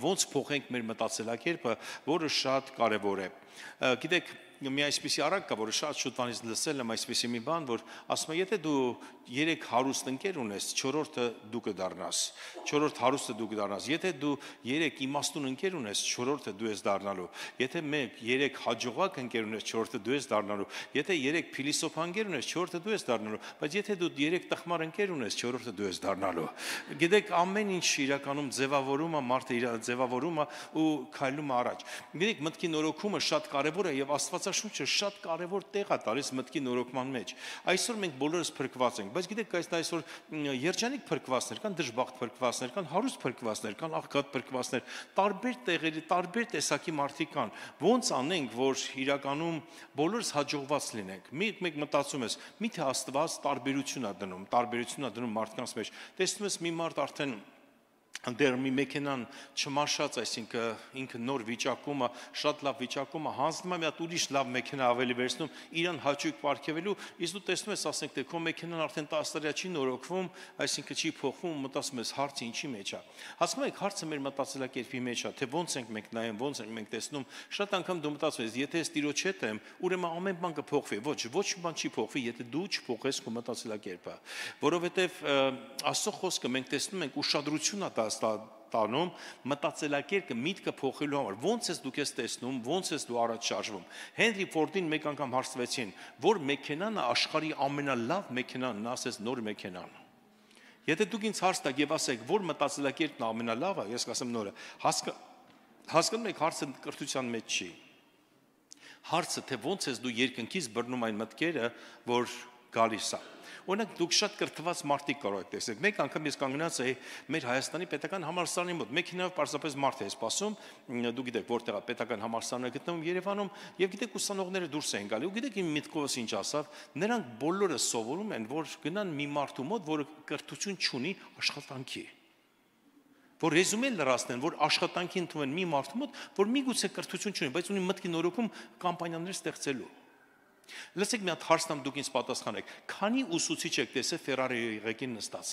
ոնց փոխենք մեր մտածելակերպը, որը շատ կարևոր է։ Գիտեք, մի այսպիսի առակ կա, որը շատ շուտվանից լսել եմ այսպիսի մի բան, որ ասում է, եթե դու 3 հարուստ ընկեր ունես, 4-րդը դու կդառնաս, 4-րդ հարուստը դու կդառնաս, եթե դու 3 իմաստուն ընկեր ունես, 4-րդը դու ես դառնալու, եթե 3 հաջողակ ընկեր ունես, 4-րդը դու ես դառնալու, եթե 3 փիլիսոփա ընկեր ունես, 4-րդը դու ես դառնալու, բայց եթե դու 3 տխմար ընկեր ունես, 4-րդը դու ես դառնալու։ Գիտեք, ամեն ինչ իրականում ձևավորում է, մարդը իր ձևավորում է ու քայլում է առաջ։ Գիտեք, մտքի նորոգումը շատ կարևոր է եւ Աստվածաշունչը շատ կարևոր տեղ է տալիս մտքի նորոգման մեջ։ Այսօր մենք բոլորս փրկված ենք, բայց գիտեք, այսօր երջանիկ փրկվածներ կան, դժբախտ փրկվածներ կան, հարուստ փրկվածներ կան, աղքատ փրկվածներ, տարբեր տեղերի, տարբեր տեսակի մարդիկ կան։ Ոնց անենք, որ իրականում բոլորս հաջողված լինենք։ Մեկ մտածում ես, միթե Աստված տարբերություն է դնում մարդկանց մեջ։ Տեսնում ես մի մարդ արդեն դեռ մի մեքենան չմարշած, այսինքն ինքը նոր վիճակումը, շատ լավ վիճակումը, հանձնում է մի հատ ուրիշ լավ մեքենա ավելի վերցնում, իրան հաճույք պարգևելու, իսկ դու տեսնում ես, ասենք թե քո մեքենան արդեն 10 տարի չի նորոգվում, այսինքն չի փոխվում, մտածում ես հարցը ինչի մեջ է։ Հասկանում եք, հարցը մեր մտածելակերպի մեջ է, թե ոնց ենք մենք նայում, ոնց ենք մենք տեսնում։ Շատ անգամ դու մտածում ես, եթե ես Տիրոջ հետ եմ, ուրեմն ամեն բան կփոխվի։ Ոչ մի բան չի փոխվի, եթե դու չփոխես քո մտածելակերպը, որովհետև Աստծո խոսքը մենք տեսնում ենք ուշադրություն է տանում մտածելակերպը միտքը փոխելու համար։ Ոնց ես դուք ես տեսնում, ոնց ես դու առաջ շարժվում։ Հենրի Ֆորդին մեկ անգամ հարցվեցին, որ մեքենան է աշխարհի ամենալավ մեքենան, նա ասեց նոր մեքենան։ Եթե դուք ինձ հարց տաք եւ ասեք, որ մտածելակերպն ամենալավը, ես կասեմ նորը։ Հասկանում եք, հարցը կրթության մեջ չի։ Հարցը թե ոնց ես դու երկնքից բռնում այն մտքերը, որ գալիս է։ Օրինակ դուք շատ կրթված մարդիկ կարող եք տեսնել։ Մեկ անգամ ես կանգնած էի մեր Հայաստանի պետական համալսարանի մոտ։ Մեքենայով պարզապես մարդ է սպասում, դուք գիտեք որտեղ է պետական համալսարանը գտնվում Երևանում, եւ գիտեք ուսանողները դուրս են գալի։ Ու գիտեք իմ միտքովս ինչ ասավ, նրանք բոլորը սովորում են, որ գնան մի մարդու մոտ, որը կրթություն չունի աշխատանքի։ Որ ռեզումե լրացնեն, որ աշխատանքի ընդունեն մի մարդու մոտ, որ միգուցե կրթություն չունի, բայց ունի մտքի նորոգում կամպանիաներ ստեղծելու։ Լսեք մի հատ հարցնամ դուք ինձ պատասխանեք, քանի ուսուցիչ եք տեսել Ֆերարիի ղեկին նստած։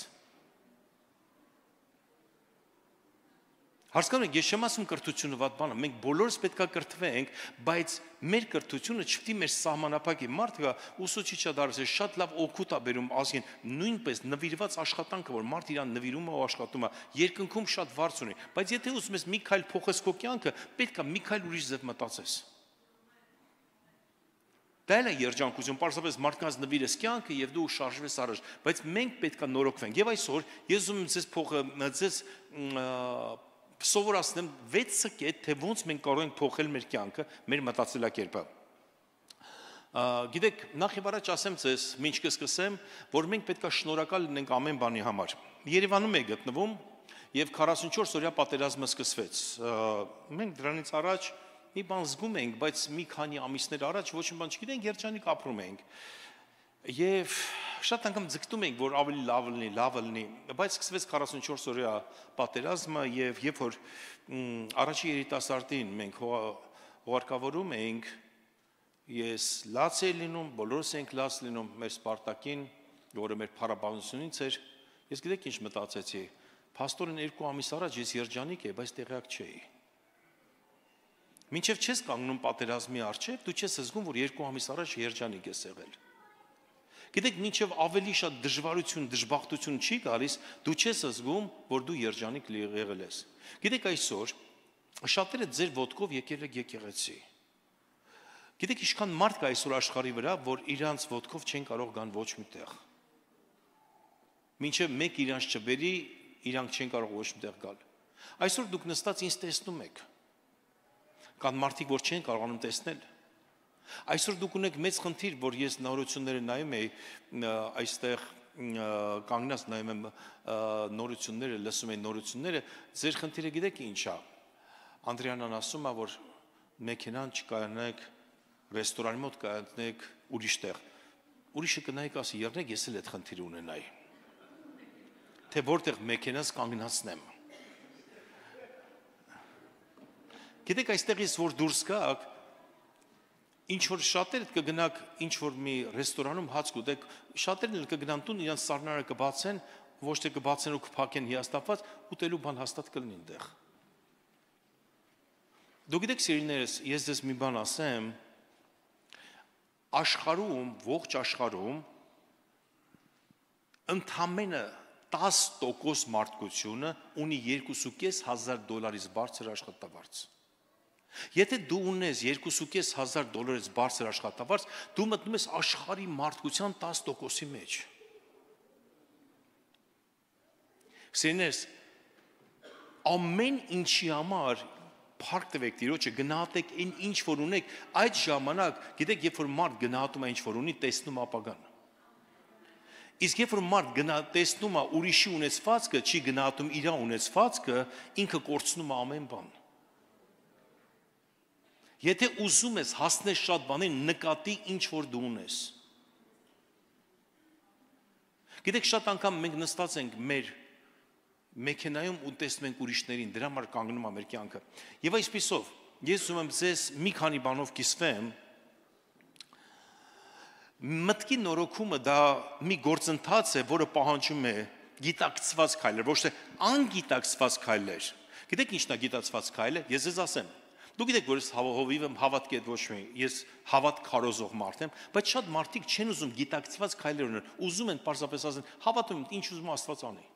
Հասկանում եք, ես չեմ ասում կրթությունը վատ բան է, մենք բոլորս պետք է կրթվենք, բայց մեր կրթությունը չպետք է մեր սահմանափակի։ Մարդը ուսուցիչ է դարձել, շատ լավ օգուտ է բերում ազգին, նույնպես նվիրված աշխատանքը, որ մարդ իրան նվիրում է ու աշխատում է, երկնքում շատ վարձ ունի, բայց եթե ուզում ես մի քայլ փոխես քո կյանքը, պետք է մի քայլ ուրիշ ձև մտածես։ Դա էլ է երջանկություն, պարզապես մարդկանց նվիրես կյանքը եւ դու շարժվես առաջ, բայց մենք պետք է նորոգվենք։ Եվ այսօր ես ուզում եմ ձեզ սովորացնեմ 6 կետ, թե ոնց մենք կարող ենք փոխել մեր կյանքը, մեր մտածելակերպը։ Գիտեք, նախ եւ առաջ ասեմ ձեզ, ինչ կսկսեմ, որ մենք պետք է շնորհակալ լինենք ամեն բանի համար։ Երևանում է գտնվում եւ 44 օրյա պատերազմը սկսվեց։ Մենք դրանից առաջ մի բան զգում ենք, բայց մի քանի ամիսներ առաջ ոչ մի բան չգիտենք, երջանիկ ապրում ենք։ Եվ շատ անգամ ձգտում ենք, որ ավելի լավը լինի, բայց սկսվեց 44 օրյա պատերազմը եւ երբ որ առաջի երիտասարդին մենք հողարկավորում ենք, ես լաց էի լինում, բոլորս ենք լաց լինում մեր Սպարտակին, որը մեր փառաբանությունից էր, ես գիտեք ինչ մտածեցի, փաստորեն 2 ամիս առաջ ես երջանիկ էի, բայց տեղյակ չէի։ Մինչև չես կանգնում պատերազմի առջև, դու չես զգում, որ 2 ամիս առաջ երջանիկ ես եղել։ Գիտեք, մինչև ավելի շատ դժվարություն, դժբախտություն չի գալիս, դու չես զգում, որ դու երջանիկ եղել ես։ Գիտեք, այսօր շատերը ձեր ոտքով եկել եք եկեղեցի։ Գիտեք, ինչքան մարդ կա այսօր աշխարհի վրա, որ իրանց ոտքով չեն կարող գան ոչ մի տեղ։ Մինչև մեկ իրանց չբերի, իրանք չեն կարող ոչ մի տեղ գալ։ Այսօր դուք նստած ինձ տեսնում եք։ Կան մարդիկ, որ չեն կարողանում տեսնել։ Այսօր դուք ունեք մեծ խնդիր, որ ես նորությունները նայում եի, այստեղ կանգնած նայում եմ նորությունները, լսում եմ նորությունները, ձեր խնդիրը գիտեք ինչ է։ Անդրեանան ասում է, որ մեքենան չկայանեք, ռեստորանի մոտ կայանեք ուրիշ տեղ։ Ուրիշը կնայեք ասի, եղնեք ես էլ այդ խնդիրը ունենայի։ Թե որտեղ մեքենաս կանգնացնեմ։ Գիտեք, այստեղից որ դուրս գաք, ինչ որ շատերը կգնաք ինչ որ մի ռեստորանում հաց կուտեք, շատերն էլ կգնան տուն, իրանց սառնարանը կբացեն, ոչ թե կբացեն ու կփակեն հիասթափված, ուտելու բան հաստատ կլինի այնտեղ։ Դուք գիտեք, սիրելիներս, ես ձեզ մի բան ասեմ, աշխարհում, ողջ աշխարհում ընդամենը 10% մարդկությունը ունի $2,500 բարձր աշխատավարձ։ Եթե դու ունես $2,500 բարձր աշխատավարձ, դու մտնում ես աշխարհի մարդկության 10%-ի մեջ։ Սիրելիներս, ամեն ինչի համար փառք տվեք Տիրոջը, գնահատեք այն ինչ որ ունեք, այդ ժամանակ, գիտեք, երբ որ մարդ գնահատում է ինչ որ ունի, տեսնում ապագան։ Իսկ երբ որ մարդ տեսնում է ուրիշի ունեցվածքը, չի գնահատում իր ունեցվածքը, ինքը կորցնում է ամեն բան։ Եթե ուզում ես հասնել շատ բաներ, նկատի ինչ որ դու ունես։ Գիտեք, շատ անգամ մենք նստած ենք մեր մեքենայում ու տեսնում ենք ուրիշներին, դրա համար կանգնում է մեր կյանքը։ Եվ այսպիսով, ես ուզում եմ ձեզ մի քանի բանով կիսվեմ։ Մտքի նորոգումը դա մի գործընթաց է, որը պահանջում է գիտակցված քայլեր, ոչ թե անգիտակցված քայլեր։ Գիտեք ինչն է գիտակցված քայլը։ Ես ձեզ ասեմ։ Դուք գիտեք, որ ես հովիվ եմ, հավատքի հետ ոչ մի, ես հավատ քարոզող մարդ եմ, բայց շատ մարդիկ չեն ուզում գիտակցված քայլեր ունենալ, ուզում են պարզապես ասեն, հավատում եմ, ինչ ուզում Աստված անի։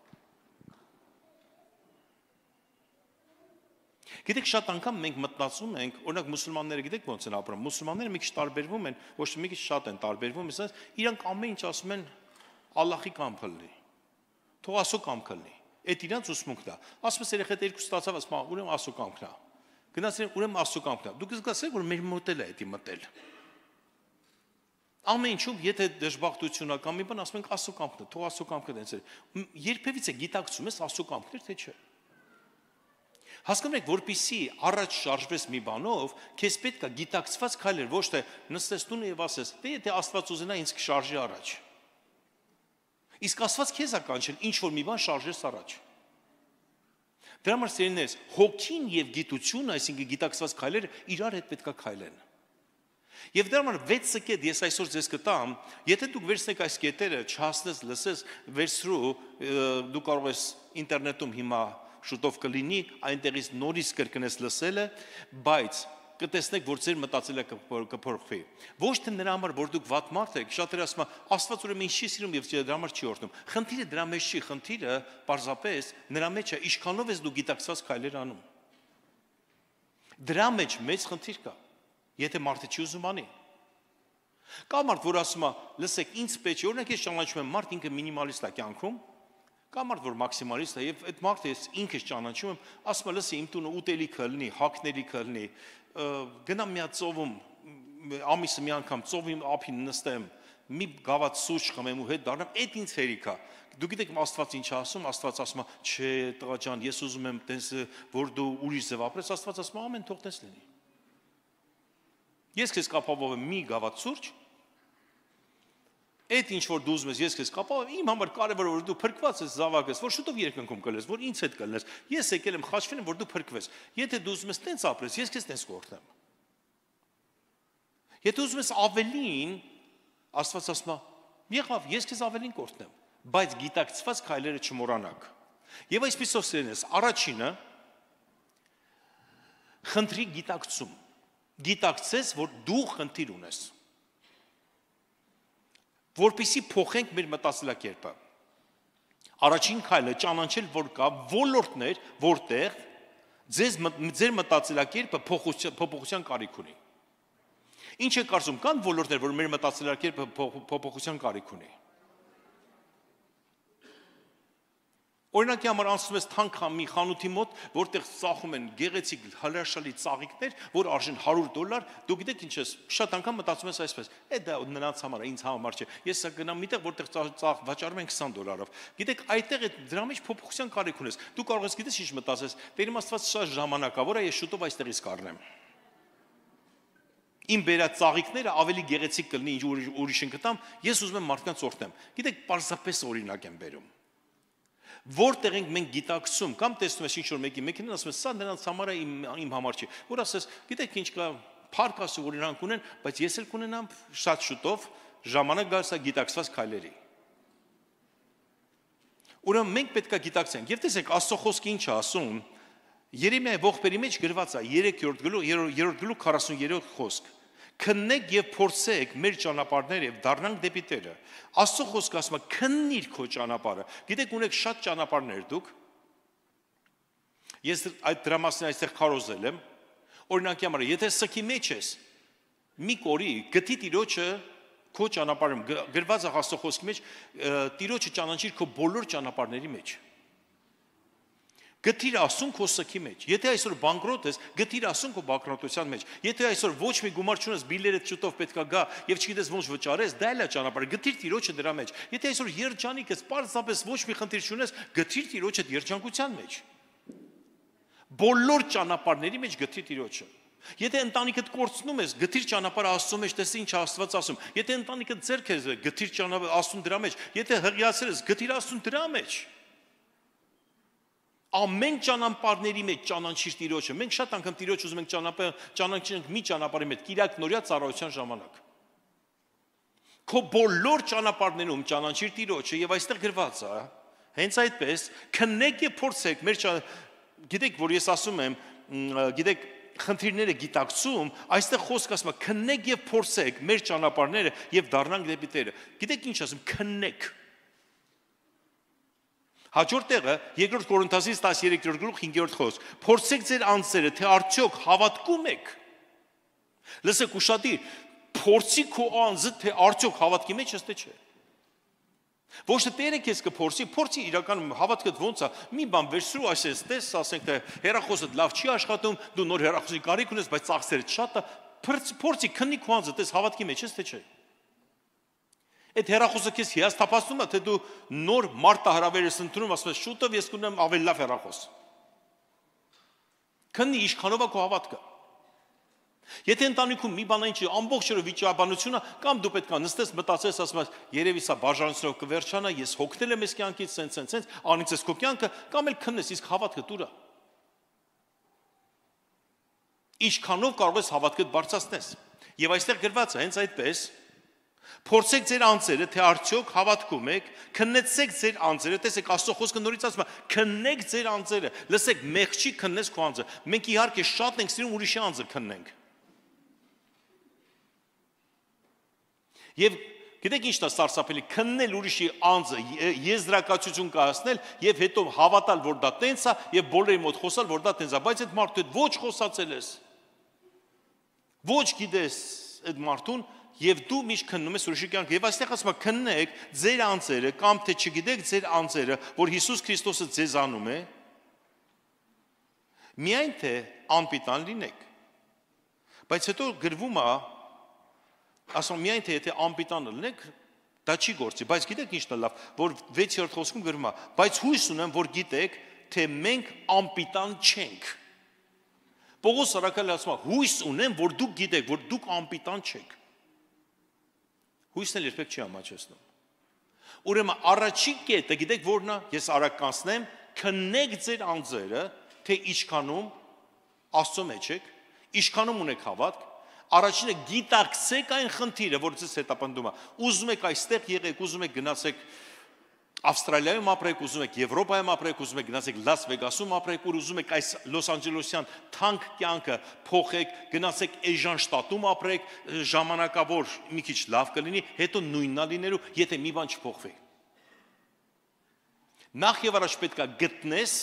Գիտեք, շատ անգամ մենք մտնացում ենք, օրինակ մուսուլմանները գիտեք ոնց են ապրում, մուսուլմանները մի քիչ տարբերվում են, ոչ թե մի քիչ շատ են տարբերվում, ասես, իրանք ամեն ինչ ասում են Ալլահի կամքը լինի, թող Աստծո կամքը լինի, այդ իրանց ուսմունքն է, ասում ես երեխա երկու ստացավ, ասում ուրեմն Աստծո կամքն է, գնացել ուրեմն Աստծո կամքն է, դուք զգացեք, որ մեր մոդելը է դա մտել, ամեն ինչում, եթե դժբախտություն կա մի բան, ասում ենք Աստծո կամքն է, թող Աստծո կամքը դենցել, երբևիցե գիտակցում ես Աստծո կամքն է, թե չէ։ Հասկանում եք, որպեսզի առաջ շարժվես մի բանով, քեզ պետք է գիտակցված քայլեր, ոչ թե նստես տունը եւ ասես, դե եթե Աստված ուզենա ինձ կշարժի առաջ։ Իսկ Աստված քեզ է կանչել ինչ որ մի բան շարժես առաջ։ Դրա համար սերնես, հոգին եւ գիտությունը, այսինքն գիտակցված քայլերը իրար հետ պետք է քայլեն։ Եվ դրա համար 6 կետ ես այսօր ձեզ կտամ, եթե դուք վերցնեք այս կետերը, չհասնես, լսես, վերցրու, դու կարող ես ինտերնետում հիմա շուտով կլինի, այնտեղից նորից կրկնես լսելը, բայց կտեսնեք, որ ձեր մտածելը կփոխվի։ Ոչ թե նրա համար, որ դուք վատ մարդ եք, շատերը ասում են, Աստված ուրեմն ինչ չի սիրում եւ դրա համար չի օրհնում։ Խնդիրը դրա մեջ չի, խնդիրը պարզապես նրա մեջ է, ինչքանով ես դու գիտակցված քայլեր անում։ Դրա մեջ մեծ խնդիր կա, եթե մարդը չի ուզում անի։ Կա մարդ, որ ասում է, լսեք, ինձ պետք է, օրինակ ես ճանաչում եմ մարդ, ինքը մինիմալիստ է կյանքում, կա մարդ, որ մաքսիմալիստ է, եւ այդ մարդը ես ինքս ճանաչում եմ, ասում եմ, լսի, իմ տունը ուտելիքը լինի, հագնելիքը լինի, գնամ մի հատ ծովում, ամիսը մի անգամ ծովի ափին նստեմ, մի գավաթ սուրճ խմեմ ու հետ դառնամ, այդ ինձ հերիք է։ Դուք գիտեք Աստված ինչ ասում, Աստված ասում է, չէ, տղա ջան, ես ուզում եմ տես, որ դու ուրիշ ձև ապրես, Աստված ասում է, ամեն թող տես լինի։ Ես քեզ կապավով եմ մի գավաթ սուրճ, այդ ինչ որ դու ուզում ես, ես քեզ կապավով, իմ համար կարևոր է որ դու փրկված ես, զավակ ես, որ շուտով երկնքում կլես, որ ինձ հետ կլնես։ Ես եկել եմ խաչվել եմ, որ դու փրկվես։ Եթե դու ուզում ես տենց ապրես, ես քեզ տենց կօրհնեմ։ Եթե ուզում ես ավելին, Աստված ասում է, եղավ, ես քեզ ավելին կօրհնեմ, բայց գիտակցված քայլերը չմոռանաք։ Եվ այսպիսով սերնես, առաջինը խնդրի գիտակցում։ Գիտակցես, որ դու խնդիր ունես։ Որպեսզի փոխենք մեր մտածելակերպը։ Առաջին քայլը ճանաչել, որ կա ոլորտներ, որտեղ ձեր մտածելակերպը փոփոխության կարիք ունի։ Ինչ եք կարծում, կան ոլորտներ, որ մեր մտածելակերպը փոփոխության կարիք ունի։ Օրինակի համար անցնում ես թանկամի խանութի մոտ, որտեղ ծախում են գեղեցիկ հրաշալի ծաղիկներ, որ արժեն $100, դու գիտեք ինչ ես, շատ անգամ մտածում ես այսպես, դա նրանց համար է, ինձ համար չէ։ Ես գնամ միտեղ, որտեղ ծաղ վաճառում են $20-ով։ Գիտեք, այդտեղ դրա մեջ փոփոխության կարիք ունես։ Դու կարող ես գիտես ինչ մտածես, Տեր իմ Աստված շատ ժամանակավոր է, ես շուտով այստեղից կառնեմ։ Իմ բերած ծաղիկները ավելի գեղեցիկ կլինի, ինչ ուրիշին կտամ, ես ուզում եմ մարդկանց օրհնեմ։ Գիտեք, պարզապես օրինակ եմ բերում։ Որտեղ ենք մենք գիտակցում, կամ տեսնում ես ինչ-որ մեկի մեքենան, ասում ես, սա նրանց համար է, իմ համար չի։ Որ ասես, գիտեք ինչ կա, փառք Աստծո, որ իրանք ունեն, բայց ես էլ կունենամ շատ շուտով ժամանակ գալիս է գիտակցված քայլերի։ Ուրեմն մենք պետք է գիտակցենք։ Եվ տեսեք, Աստծո խոսքը ինչ է ասում, Երեմիայի ողբերի մեջ գրված է 3-րդ գլուխ 43 խոսք։ Քննեք եւ փորձեք մեր ճանապարհները եւ դառնանք դեպի Տերը։ Աստծո խոսքը ասում է քննիր քո ճանապարհը։ Գիտեք ունեք շատ ճանապարհներ դուք։ Ես այդ դրամասն այստեղ քարոզել եմ։ Օրինակի համար, եթե սքի մեջ ես, մի կորի գտի Տիրոջը քո ճանապարհում գրված է Աստծո խոսքի մեջ, Տիրոջը ճանաչիր քո բոլոր ճանապարհների մեջ։ Գտիր Աստծուն քո սքի մեջ։ Եթե այսօր բանկրոտ ես, գտիր Աստծուն քո բանկրոտության մեջ։ Եթե այսօր ոչ մի գումար չունես, բիլերդ շուտով պետքա գա եւ չգիտես ոնց վճարես, դա էլ է ճանապարհը։ Գտիր Տիրոջը դրա մեջ։ Եթե այսօր երջանիկ ես, պարզապես ոչ մի խնդիր չունես, գտիր Տիրոջը երջանկության մեջ։ Բոլոր ճանապարհների մեջ գտիր Տիրոջը։ Եթե ընտանիքդ կորցնում ես, գտիր ճանապարհը Աստծո մեջ, տես ինչ Աստված ասում։ Եթե ընտանիքդ ձեռք ես, գտիր ճանապարհը Աստծուն դրա մեջ։ Եթե հղիացել ես, գտիր Աստծուն դրա մեջ։ Ամեն ճանապարհների մեջ ճանաչիր Տիրոջը։ Մենք շատ անգամ Տիրոջ ուզում ենք ճանաչենք մի ճանապարհի մեջ, Կիրակ նորյա ծառայության ժամանակ։ Քո բոլոր ճանապարհներում ճանաչիր Տիրոջը եւ այստեղ գրված է, հենց այդպես, քննեք եւ փորձեք մեր գիտեք, որ ես ասում եմ, գիտեք, խնդիրները գիտակցում, այստեղ խոսքը ասում է քննեք եւ փորձեք մեր ճանապարհները եւ դառնանք դեպի Տերը։ Գիտեք ինչ ասում, քննեք։ Հաջորդ տեղը 2 Կորինթացիս 13-րդ գլուխ 5-րդ խոսք։ Փորձեք ձեր անձերը, թե արդյոք հավատքում եք։ Լսեք ուշադիր, փորձի քո անձը, թե արդյոք հավատքի մեջ ես թե չէ։ Ոչ թե Տերը քեզ կփորձի, փորձի իրականում հավատքդ ոնց է։ Մի բան վերցրու, այսպես տես, ասենք թե հեռախոսդ լավ չի աշխատում, դու նոր հեռախոսի կարիք ունես, բայց ծախսերը շատ է, փորձի քննի քո անձը, տես հավատքի մեջ ես թե չէ։ Այդ հեռախոսը քեզ հիասթափացնում է, թե դու նոր մարտահրավեր ես ընդունում, ասում ես շուտով ես կունեմ ավելի լավ հեռախոս։ Քննի ինչքանով է քո հավատքը։ Եթե ընտանիքում մի բան ինչ ամբողջ օրը վիճաբանությունը, կամ դու պետք է նստես, մտածես, ասում ես, երևի սա բաժանությունով կվերջանա, ես հոգնել եմ այս կյանքից, սենց, անիծես քո կյանքը, կամ էլ քննես, իսկ հավատքը դուր է։ Ինչքանով կարող ես հավատքդ բարձրացնես։ Եվ այստեղ գրված է հենց այդպես. Փորձեք ձեր անձերը, թե արդյոք հավատքում եք, քննեցեք ձեր անձերը, տեսեք Աստծո խոսքը նորից ասում է, քննեք ձեր անձերը, լսեք, մեղքի քննես քո անձը։ Մենք իհարկե շատ ենք սիրում ուրիշի անձը քննենք։ Եվ գիտեք ինչն է սարսափելի, քննել ուրիշի անձը, եզրակացություն կայացնել եւ հետո հավատալ, որ դա տենց է եւ բոլորի մոտ խոսալ, որ դա տենց է, բայց այդ մարդու հետ ոչ խոսացել ես։ Ոչ գիտես այդ մարդուն եւ դու միշտ քննում ես ուրիշի կյանքը եւ այստեղ ասում է քննեք ձեր անձերը կամ թե չգիտեք ձեր անձերը, որ Հիսուս Քրիստոսը ձեզ անում է, միայն թե անպիտան լինեք։ Բայց հետո գրվում է ասում միայն թե եթե անպիտան լինեք, դա չի գործի, բայց գիտեք ինչն է լավ, որ 6-րդ խոսքում գրվում է, բայց հույս ունեմ, որ գիտեք, թե մենք անպիտան չենք։ Պողոս առաքյալը ասում է, հույս ունեմ, որ դուք գիտեք, որ դուք անպիտան չեք։ Հույսն էլ երբեք չի ամաչեցնում։ Ուրեմն առաջին կետը գիտեք որն է, ես արագ կանցնեմ, քննեք ձեր անձերը, թե ինչքանում Աստծո մեջ եք, ինչքանում ունեք հավատք, առաջինը գիտակցեք այն խնդիրը, որ ձեզ հետապնդում է։ Ուզում եք այստեղ եղեք, ուզում եք գնացեք Ավստրալիայում ապրեք, ուզում եք Եվրոպայում ապրեք, ուզում եք գնացեք Լաս Վեգասում ապրեք, ուզում եք այս Լոս Անջելեսյան թանկ կյանքը փոխեք, գնացեք Էժան շտատում ապրեք, ժամանակավոր մի քիչ լավ կլինի, հետո նույնն է լինելու, եթե մի բան չփոխվի։ Նախ եւ առաջ պետք է գտնես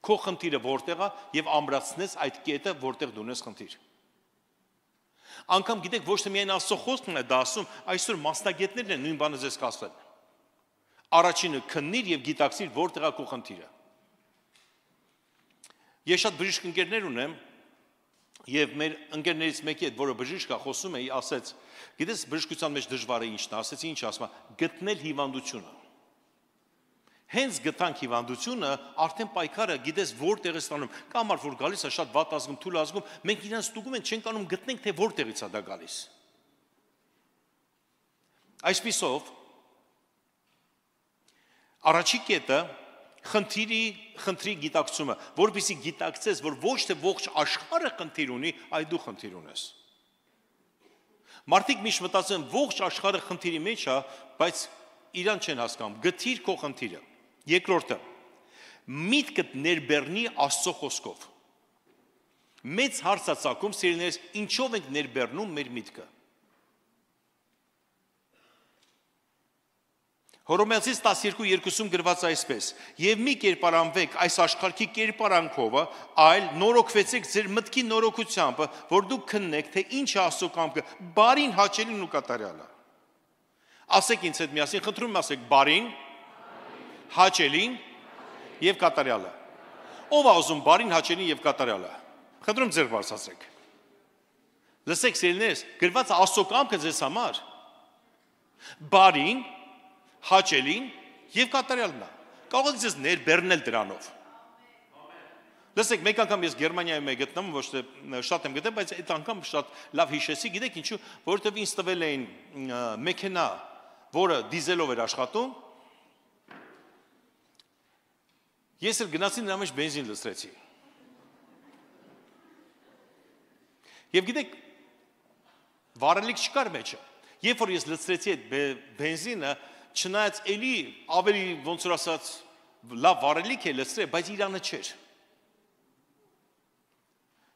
քո խնդիրը որտեղ է եւ ամրացնես այդ կետը, որտեղ դու ունես խնդիր։ Անկամ գիտեք ոչ թե միայն Աստծո խոսքն է դա ասում, այսօր մասնագետներն են նույն բանը ձեզ կասեն։ Առաջինը քննիր եւ գիտակցիր որտեղ է քո խնդիրը։ Ես շատ բժիշկ ընկերներ ունեմ եւ մեր ընկերներից մեկի հետ, որը բժիշկ է, խոսում էի, ասեց, գիտես բժշկության մեջ դժվարը ինչն է, ասեցի ինչ ասում է, գտնել հիվանդությունը։ Հենց գտանք հիվանդությունը, արդեն պայքարը գիտես որտեղ է ստանում, կամ որ գալիս է շատ վատ ազգում, թույլ ազգում, մենք իրենց ստուգում ենք, չենք անում գտնենք, թե որտեղից է դա գալիս։ Այսպիսով առաջի կետը խնդրի գիտակցումը, որպեսզի գիտակցես, որ ոչ թե ողջ աշխարհը խնդիր ունի, այլ դու խնդիր ունես։ Մարդիկ միշտ մտածում են ողջ աշխարհը խնդիրի մեջ է, բայց իրան չեն հասկանում, գտիր քո խնդիրը։ Երկրորդը, միտքդ ներբեռնի Աստծո խոսքով։ Մեծ հարցացակում սիրելիներս, ինչով ենք ներբեռնում մեր միտքը։ Հռոմեացիս 12:2 գրված այսպես. «Եվ մի կերպարանվեք այս աշխարհի կերպարանքով, այլ նորոգվեցեք ձեր մտքի նորոգությամբ, որ դուք քննեք, թե ինչ է Աստծո կամքը, բարին, հաճելին ու կատարյալը»։ Ասեք ինձ հետ միասին, խնդրում եմ ասեք բարին, հաճելին եւ կատարյալը։ Ո՞վ է ուզում բարին, հաճելին եւ կատարյալը։ Խնդրում ձեր բարձրացրեք։ Լսեք սիրելիներս, գրված է Աստծո կամքը ձեզ համար։ Բարին, հաճելին եւ կատարյալն է։ Կարող եք ձեզ ներբեռնել դրանով։ Լսեք, մեկ անգամ ես Գերմանիայում եմ գտնվում, ոչ թե շատ եմ գտել, բայց այդ անգամ շատ լավ հիշեցի, գիտեք ինչու, որովհետեւ ինձ տվել էին մեքենա, որը դիզելով էր աշխատում։ Ես էլ գնացի նրա մեջ բենզին լցրեցի։ Եվ գիտեք, վարելիք չկար մեջը։ Երբ որ ես լցրեցի այդ բենզինը, չնայած էլի ավելի ոնց որ ասած լավ վարելիք է լցրել, բայց իրանը չէր։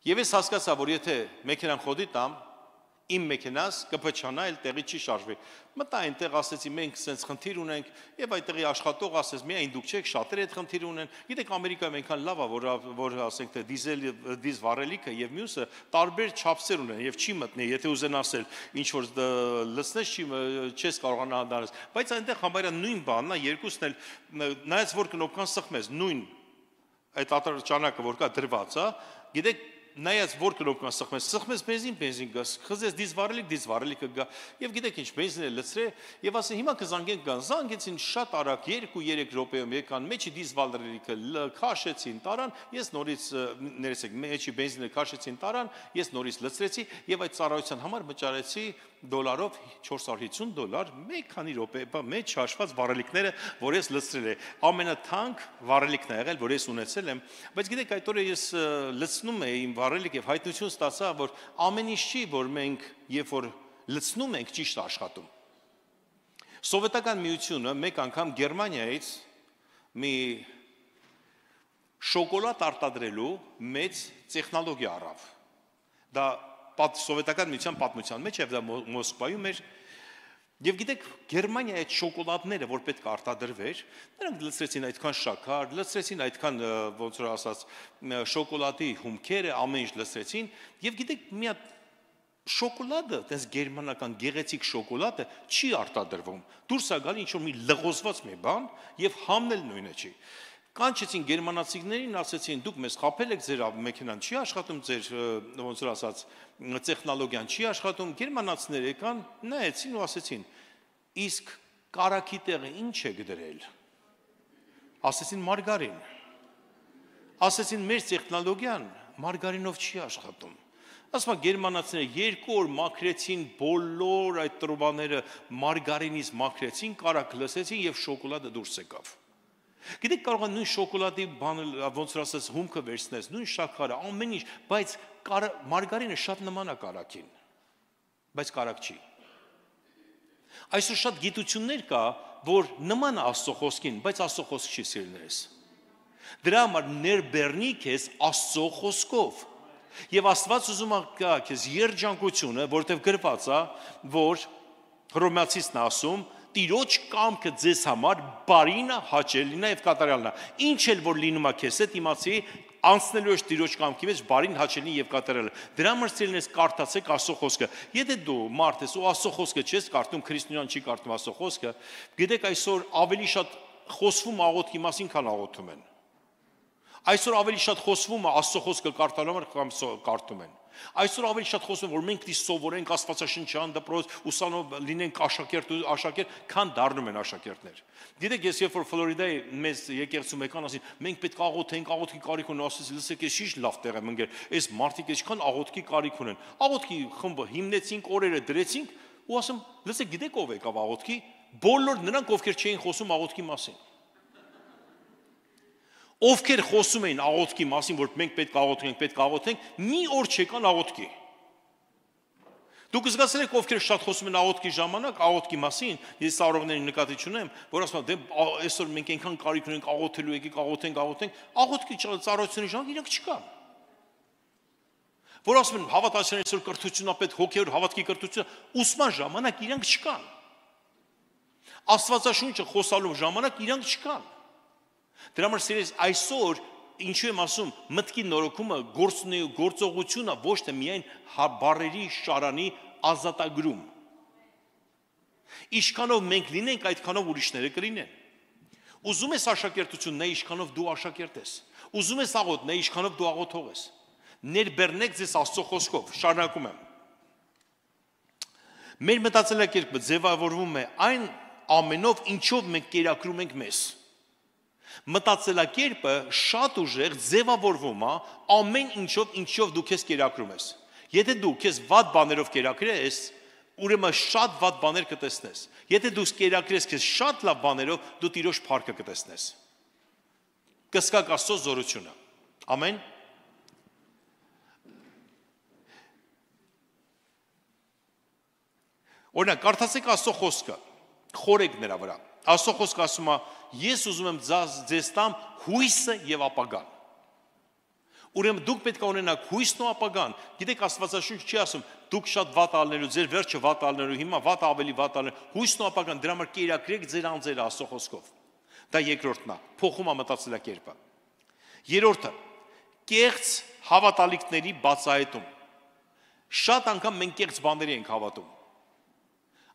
Եվ ես հասկացա, որ եթե մեքենան խոդի տամ, իմ մեքենաս կփչանա, այլ տեղի չի շարժվի։ Մտա այնտեղ, ասեցի, մենք սենց խնդիր ունենք, եւ այդտեղի աշխատող ասեց, միայն դուք չեք, շատերը այդ խնդիր ունեն։ Գիտեք, Ամերիկայում այնքան լավ է, որ ասենք թե դիզ վարելիքը եւ մյուսը տարբեր չափսեր ունեն եւ չի մտնի, եթե ուզեն ասել, ինչ որ լցնես չես կարողանա դառնալ։ Բայց այնտեղ համարյա նույն բանն է, երկուսն էլ նայած որ կնոպկան սխմես, նույն այդ ատրճանակը որ կա դրված է, գիտեք նայած որ կնոպկան սխմես բենզին գաս, խզես դիզվարելիքը գա, եւ գիտեք ինչ, բենզինը լցրե, եւ ասեն հիմա կզանգենք կան, զանգեցին շատ արագ 2-3 րոպեում եկան, մեջի դիզվարելիքը քաշեցին, տարան, ես նորից ներեցեք, մեջի բենզինը քաշեցին, տարան, ես նորից լցրեցի եւ այդ ծառայության համար վճարեցի դոլարով $450, մեկ քանի րոպե, մեջ հաշված վարելիքները, որ ես լցրել եմ, ամենաթանկ վարելիքն է եղել, որ ես ունեցել եմ, բայց գիտեք այդ օրը ես լցնում էի իմ վարելիք եւ հայտնություն ստացա, որ ամեն ինչ չի, որ մենք երբ որ լցնում ենք ճիշտ աշխատում։ Սովետական միությունը մեկ անգամ Գերմանիայից մի շոկոլադ արտադրելու մեծ տեխնոլոգիա առավ։ Դա սովետական միության պատմության մեջ եւ դա Մոսկվայում էր։ Եվ գիտեք, Գերմանիայի այդ շոկոլադները, որ պետք է արտադրվեր, նրանք լցրեցին այդքան շաքար, լցրեցին այդքան ոնց որ ասած շոկոլադի հումքերը, ամեն ինչ լցրեցին, եւ գիտեք, մի հատ շոկոլադը, այդպես գերմանական գեղեցիկ շոկոլադը չի արտադրվում։ Դուրս է գալի ինչ որ մի լղոզված մի բան եւ համն էլ նույնը չի։ Կանչեցին գերմանացիներին, ասեցին դուք մեզ խաբել եք, ձեր մեքենան չի աշխատում, ձեր ոնց որ ասած տեխնոլոգիան չի աշխատում, գերմանացիները եկան, նայեցին ու ասեցին իսկ կարագի տեղը ինչ է գդրել։ Ասեցին մարգարին։ Ասեցին մեր տեխնոլոգիան մարգարինով չի աշխատում։ Ասма գերմանացիները 2 օր մաքրեցին բոլոր այդ տրոբաները մարգարինից մաքրեցին, կարագ լսեցին եւ շոկոլադը դուրս եկավ։ Գիտեք կարող է նույն շոկոլադի բանը ոնց որ ասած հումքը վերցնես, նույն շաքարը, ամեն ինչ, բայց մարգարինը շատ նման է կարագին, բայց կարագ չի։ Այսօր շատ գիտություններ կա, որ նման է Աստծո խոսքին, բայց Աստծո խոսք չի սիրելիներս։ Դրա համար ներբեռնի քեզ Աստծո խոսքով։ Եվ Աստված ուզում է կա քեզ երջանկությունը, որտեղ գրված է, որ Հռոմեացիսն ասում Տիրոջ կամքը ձեզ համար բարին է, հաճելին է եւ կատարյալն է։ Ինչ էլ որ լինում է քեզ հետ իմացի անցնելու ես Տիրոջ կամքի մեջ բարին, հաճելին եւ կատարյալը։ Դրա համար ցելնես կարդացեք Աստծո խոսքը։ Եթե դու մարդ ես ու Աստծո խոսքը չես կարդում, քրիստոնյան չի կարդում Աստծո խոսքը, գիտեք այսօր ավելի շատ խոսվում աղոթքի մասին, քան աղոթում են։ Այսօր ավելի շատ խոսվում է Աստծո խոսքը կարդալու համար, քան կարդում են։ Այսօր ավելի շատ խոսում են, որ մենք դի սովորենք Աստվածաշնչյան դպրոց, ուսանող լինենք աշակերտ, քան դառնում են աշակերտներ։ Գիտեք, ես երբ որ Ֆլորիդայի մեծ եկեղեցում եկան, ասին, մենք պետք է աղոթենք, աղոթքի կարիք ունեն, ասես, լսեք, ես ինչ լավ տեղ եմ ընկել, այս մարդիկ ինչքան աղոթքի կարիք ունեն։ Աղոթքի խմբը հիմնեցինք, օրերը դրեցինք, ու ասում, լսեք, գիտեք ով եկավ աղոթքի, բոլոր նրանք, ովքեր չէին խոսում աղոթքի մասին։ Ովքեր խոսում էին աղոթքի մասին, որ մենք պետք է աղոթենք, մի օր չեկան աղոթքի։ Դուք զգացել եք ովքեր շատ խոսում են աղոթքի ժամանակ, աղոթքի մասին, ես սարողներին նկատի չունեմ, որ ասում են, դե այսօր մենք այնքան կարիք ունենք աղոթելու, եկեք աղոթենք, աղոթքի ծառայությունների ժամանակ իրանք չկան։ Որ ասում են հավատացյալների այսօր կրթությունն պետք հոգեոր հավատքի կրթությունը, ուսման ժամանակ իրանք չկան։ Աստվածաշունչը խոսալու ժամանակ իրանք չկան։ Դրա համար սիրես այսօր ինչու եմ ասում, մտքի նորոգումը գործողությունը ոչ թե միայն բառերի շարանի ազատագրում։ Ինչքանով մենք լինենք, այդքանով ուրիշները կլինեն։ Ուզում ես աշակերտություն, նա ինչքանով դու աշակերտ ես։ Ուզում ես աղոթ, նա ինչքանով դու աղոթող ես։ Ներբեռնեք ձեզ Աստծո խոսքով, շարունակում եմ։ Մեր մտածելակերպը ձևավորվում է այն ամենով, ինչով մենք կերակրում ենք մեզ։ Մտածելակերպը շատ ուժեղ ձևավորվում է ամեն ինչով դու քեզ կերակրում ես։ Եթե դու քեզ վատ բաներով կերակրես, ուրեմն շատ վատ բաներ կտեսնես։ Եթե դու կերակրես քեզ շատ լավ բաներով, դու Տիրոջ փառքը կտեսնես։ Կսկակ Աստծո զորությունը։ Ամեն։ Օրինակ, կարդացեք Աստծո խոսքը, խորեք նրա վրա։ Աստծո խոսքը ասում է. ես ուզում եմ ձեզ տամ հույսը եւ ապագան։ Ուրեմն դուք պետք է ունենաք հույսն ու ապագան։ Գիտեք, Աստվածաշունչը չի ասում դուք շատ վատ ալնելու, ձեր վերջը վատ ալնելու, հիմա վատ ավելի վատ ալնելու։ Հույսն ու ապագան, դրա համար կերակրեք ձեր անձերը Աստծո խոսքով։ Դա երկրորդն է, փոխում է մտածելակերպը։ Երրորդը՝ կեղծ հավատալիքների բացահայտում։ Շատ անգամ մենք կեղծ բաների ենք հավատում։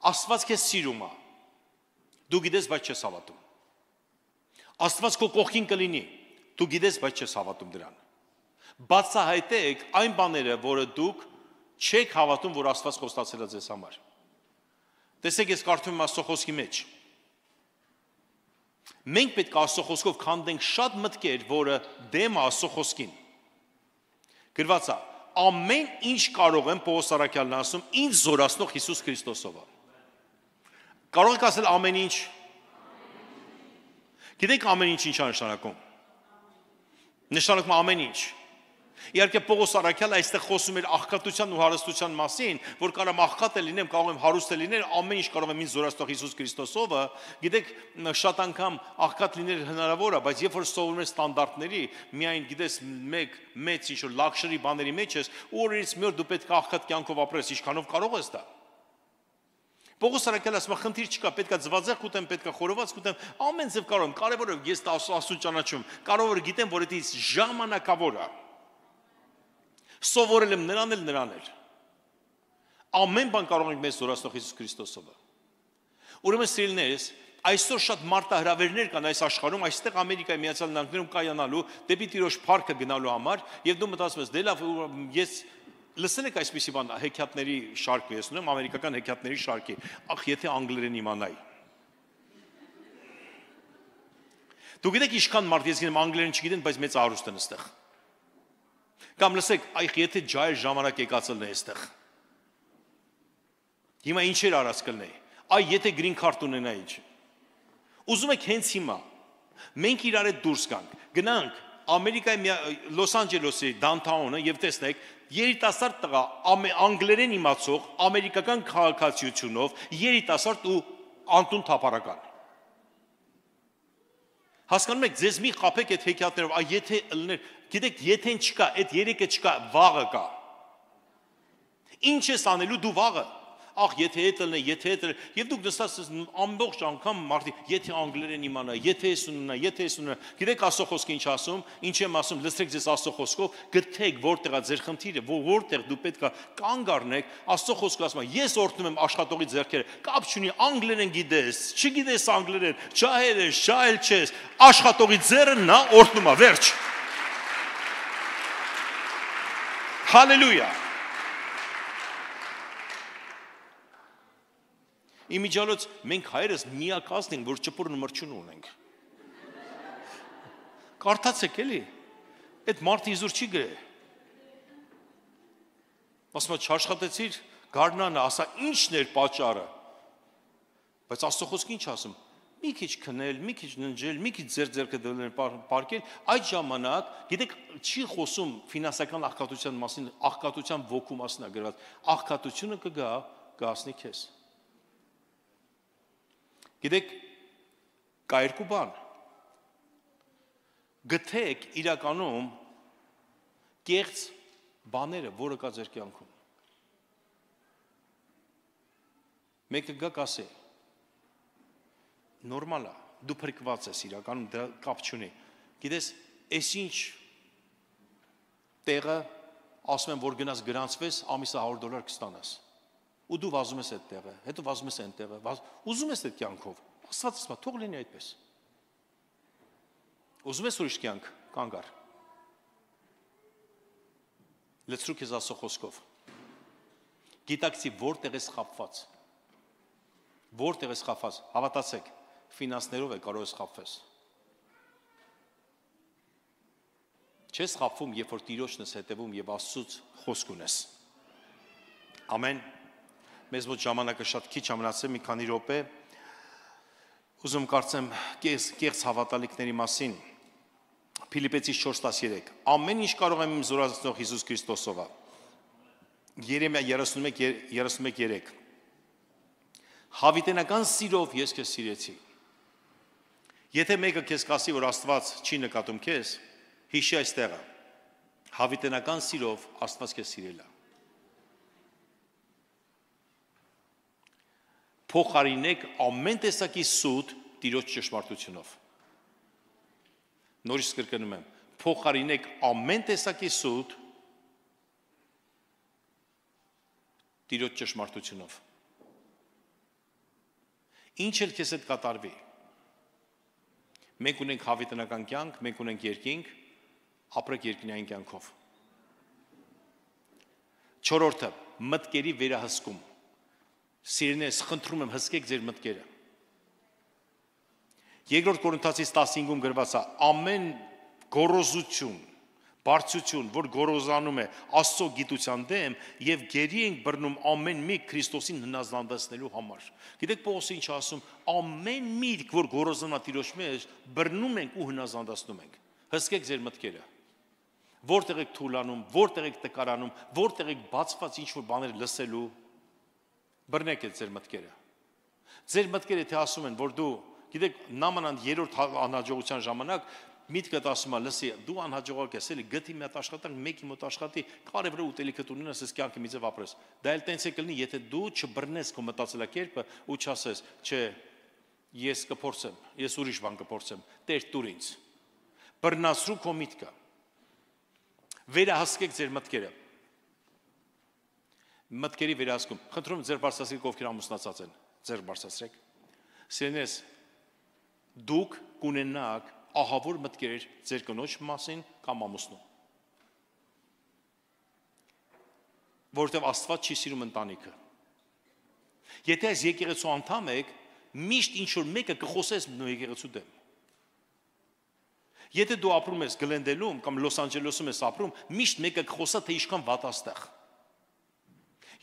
Աստված քեզ սիրում է։ Դու գիտես, բայց չես հավատում։ Աստված քո կողքին կլինի, դու գիտես, բայց չես հավատում դրան։ Բացահայտեք այն բաները, որը դուք չեք հավատում, որ Աստված խոստացել է ձեզ համար։ Տեսեք, ես կարդում եմ Աստծո խոսքի մեջ։ Մենք պետք է Աստծո խոսքով քանդենք շատ մտքեր, որը դեմ է Աստծո խոսքին։ Գրված է. ամեն ինչ կարող եմ, Պողոս առաքյալն ասում, ինձ զորացնող Հիսուս Քրիստոսով։ Կարող եք ասել ամեն ինչ։ Գիտեք ամեն ինչ ինչ է նշանակում։ Նշանակում ամեն ինչ։ Իհարկե Պողոս առաքյալը այստեղ խոսում էր աղքատության ու հարստության մասին, որ կարամ աղքատ լինեմ, կարող եմ հարուստ լինել, ամեն ինչ կարող եմ ինձ զորացնող Հիսուս Քրիստոսովը։ Գիտեք, շատ անգամ աղքատ լինել հնարավոր է, բայց երբ որ սովորում ես ստանդարտների, միայն գիտես մեծ ինչ-որ լաքշերի բաների մեջ ես, ու օրերից մի օր դու պետք է աղքատ կյանքով ապրես, ինչքանով կարող ես դա։ Պողոս առաքյալը ասում է, խնդիր չկա, պետք է ձվածեղ կուտեմ, պետք է խորոված կուտեմ, ամեն ձև կարող եմ, կարևորը ես Աստծուն ճանաչում, կարող գիտեմ, որ դա ժամանակավոր է։ Սովորել եմ նրան էլ։ Ամեն բան կարող ենք մեզ զորացնող Հիսուս Քրիստոսով։ Ուրեմն սիրելիներս, այսօր շատ մարտահրավերներ կան այս աշխարհում, այստեղ Ամերիկայի Միացյալ Նահանգներում կայանալու, դեպի Տիրոջ փառքը գնալու համար, եւ դու մտածում ես, դե լավ, ես լսել եք այսպիսի բան, հեքիաթների շարքը, ես ունեմ ամերիկական հեքիաթների շարքի, ախ, եթե անգլերեն իմանայի։ Դու գիտեք ինչքան մարդ ես գիտեմ անգլերեն չգիտեն, բայց մեծ հարուստ են այստեղ։ Կամ լսեք, այ եթե ջայր ժամանակ եկածելն է այստեղ։ Հիմա ինչեր արած կլնեի։ Այ եթե գրին քարտ ունենա ինչ։ Ուզում եք հենց հիմա մենք իրար հետ դուրս գնանք Ամերիկայի Լոս Անջելեսի դանթաունը եւ տեսնեք երիտասարդ տղա անգլերեն իմացող ամերիկական քաղաքացիությունով երիտասարդ ու անտուն թափառական։ Հասկանում եք, ձեզ մի խափեք այդ հեքիաթներով, այ եթե ըլներ, գիտեք, եթե չկա, այդ երեկը չկա, վաղը կա։ Ինչ ես անելու դու վաղը։ Ախ, եթե հետլն է, եւ դուք նստած ամբողջ անգամ մարդի, եթե անգլերեն իմանա, եթե ես ունենա, գիտեք Աստծո խոսքը ինչ ասում, ինչ եմ ասում, լսեք ձեզ Աստծո խոսքով, գտեք որտեղ է ձեր խնդիրը, որտեղ դու պետք է կանգ առնեք, Աստծո խոսքը ասում է, ես օրհնում եմ աշխատողի ձեռքերը, կապ չունի անգլերեն գիտես, չգիտես անգլերեն, ջահել ես, ջահել չես, աշխատողի ձեռը նա օրհնում է, վերջ։ Հալելույա։ Իմիջիալոց մենք հայերս միակազն ենք, որ ճպուրն ու մրջուն ունենք։ Կարդացեք էլի, այդ մարդը իզուր չի գրե։ Ասում է չաշխատեցիր գարնանը, ասա ինչն էր պատճառը։ Բայց Աստծո խոսքը ինչ ասում։ մի քիչ քնել, մի քիչ ննջել, մի քիչ ձեռքը դնել պարկել, այդ ժամանակ, գիտեք, չի խոսում ֆինանսական աղքատության մասին, աղքատության ոգու մասին է գրված, աղքատությունը կգա, կհասնի քեզ։ Գիտեք, կա երկու բան։ Գտեք իրականում կեղծ բաները, որը կա ձեր կյանքում։ Մեկը գա կասի, նորմալ է, դու փրկված ես իրականում, դա կապ չունի։ Գիտես, այս ինչ տեղը ասում եմ, որ գնաս գրանցվես, ամիսը $100 կստանաս։ Ու դու վազում ես այդ տեղը, հետո վազում ես այն տեղը, ուզում ես այդ կյանքով։ Աստված ասում է, թող լինի այդպես։ Ուզում ես ուրիշ կյանք, կանգ առ։ Լցրու քեզ Աստծո խոսքով։ Գիտակցի որտեղ ես խաբված։ Որտեղ ես խաբված, հավատացեք, ֆինանսներով է կարող ես խաբվես։ Չես խաբվում, երբ որ Տիրոջն ես հետևում եւ Աստծուց խոսք ունես։ Ամեն։ Մեզ մոտ ժամանակը շատ քիչ է մնացել, մի քանի րոպե։ Ուզում կարծեմ կեղծ հավատալիքների մասին։ Փիլիպպեցիս 4:13 Ամեն ինչ կարող եմ իմ զորացնող Հիսուս Քրիստոսով։ Երեմիա 31:3 Հավիտենական սիրով ես քեզ սիրեցի։ Եթե մեկը քեզ կասի, որ Աստված չի նկատում քեզ, հիշի այս տեղը։ Հավիտենական սիրով Աստված քեզ սիրել է։ Փոխարինեք ամեն տեսակի սուտ Տիրոջ ճշմարտությունով։ Նորից կրկնում եմ, փոխարինեք ամեն տեսակի սուտ Տիրոջ ճշմարտությունով։ Ինչ էլ քեզ հետ կատարվի։ Մենք ունենք հավիտենական կյանք, մենք ունենք երկինք, ապրեք երկնային կյանքով։ Չորրորդը, մտքերի վերահսկում։ Սիրելիներս, խնդրում եմ, հսկեք ձեր մտքերը։ Երկրորդ Կորինթացիս 15-ում գրված է. ամեն գոռոզություն, բարձություն, որ գոռոզանում է Աստծո գիտության դեմ եւ գերի ենք բռնում ամեն մի Քրիստոսին հնազանդեցնելու համար։ Գիտեք Պողոսը ինչ ասում, ամեն միտք, որ գոռոզանա Տիրոջ մեջ, բռնում ենք ու հնազանդացնում ենք։ Հսկեք ձեր մտքերը։ Որտեղ եք թուլանում, որտեղ եք տկարանում, որտեղ եք բացված ինչ որ բաներ լսելու, բռնեք այդ ձեր մտքերը։ Ձեր մտքերը թե ասում են, որ դու, գիտեք, նամանան երրորդ անհաջողության ժամանակ միտքդ ասում է, լսի, դու անհաջողակ ես, էլի գտի մի հատ աշխատանք, մեկի մոտ աշխատի, կարևորը ուտելիքդ ունենաս, այս կյանքը մի ձև ապրես։ Դա էլ տենց է կլինի, եթե դու չբռնես քո մտածելակերպը ու չասես, չէ, ես կփորձեմ, ես ուրիշ բան կփորձեմ, Տեր տուր ինձ։ Բռնացրու քո միտքը։ Վերահսկեք ձեր մտքերը։ Մտքերի վերահսկում։ Խնդրում ձեր բարձրացրեք, ովքեր ամուսնացած են, ձեր բարձրացրեք։ Սիրելիներս, դուք կունենաք ահավոր մտքեր ձեր կնոջ մասին կամ ամուսնու։ Որովհետև Աստված չի սիրում ընտանիքը։ Եթե այս եկեղեցու անդամ եք, միշտ ինչ որ մեկը կխոսես եկեղեցու դեմ։ Եթե դու ապրում ես Գլենդելում կամ Լոս Անջելեսում ես ապրում, միշտ մեկը կխոսա, թե ինչքան վատ է այստեղ։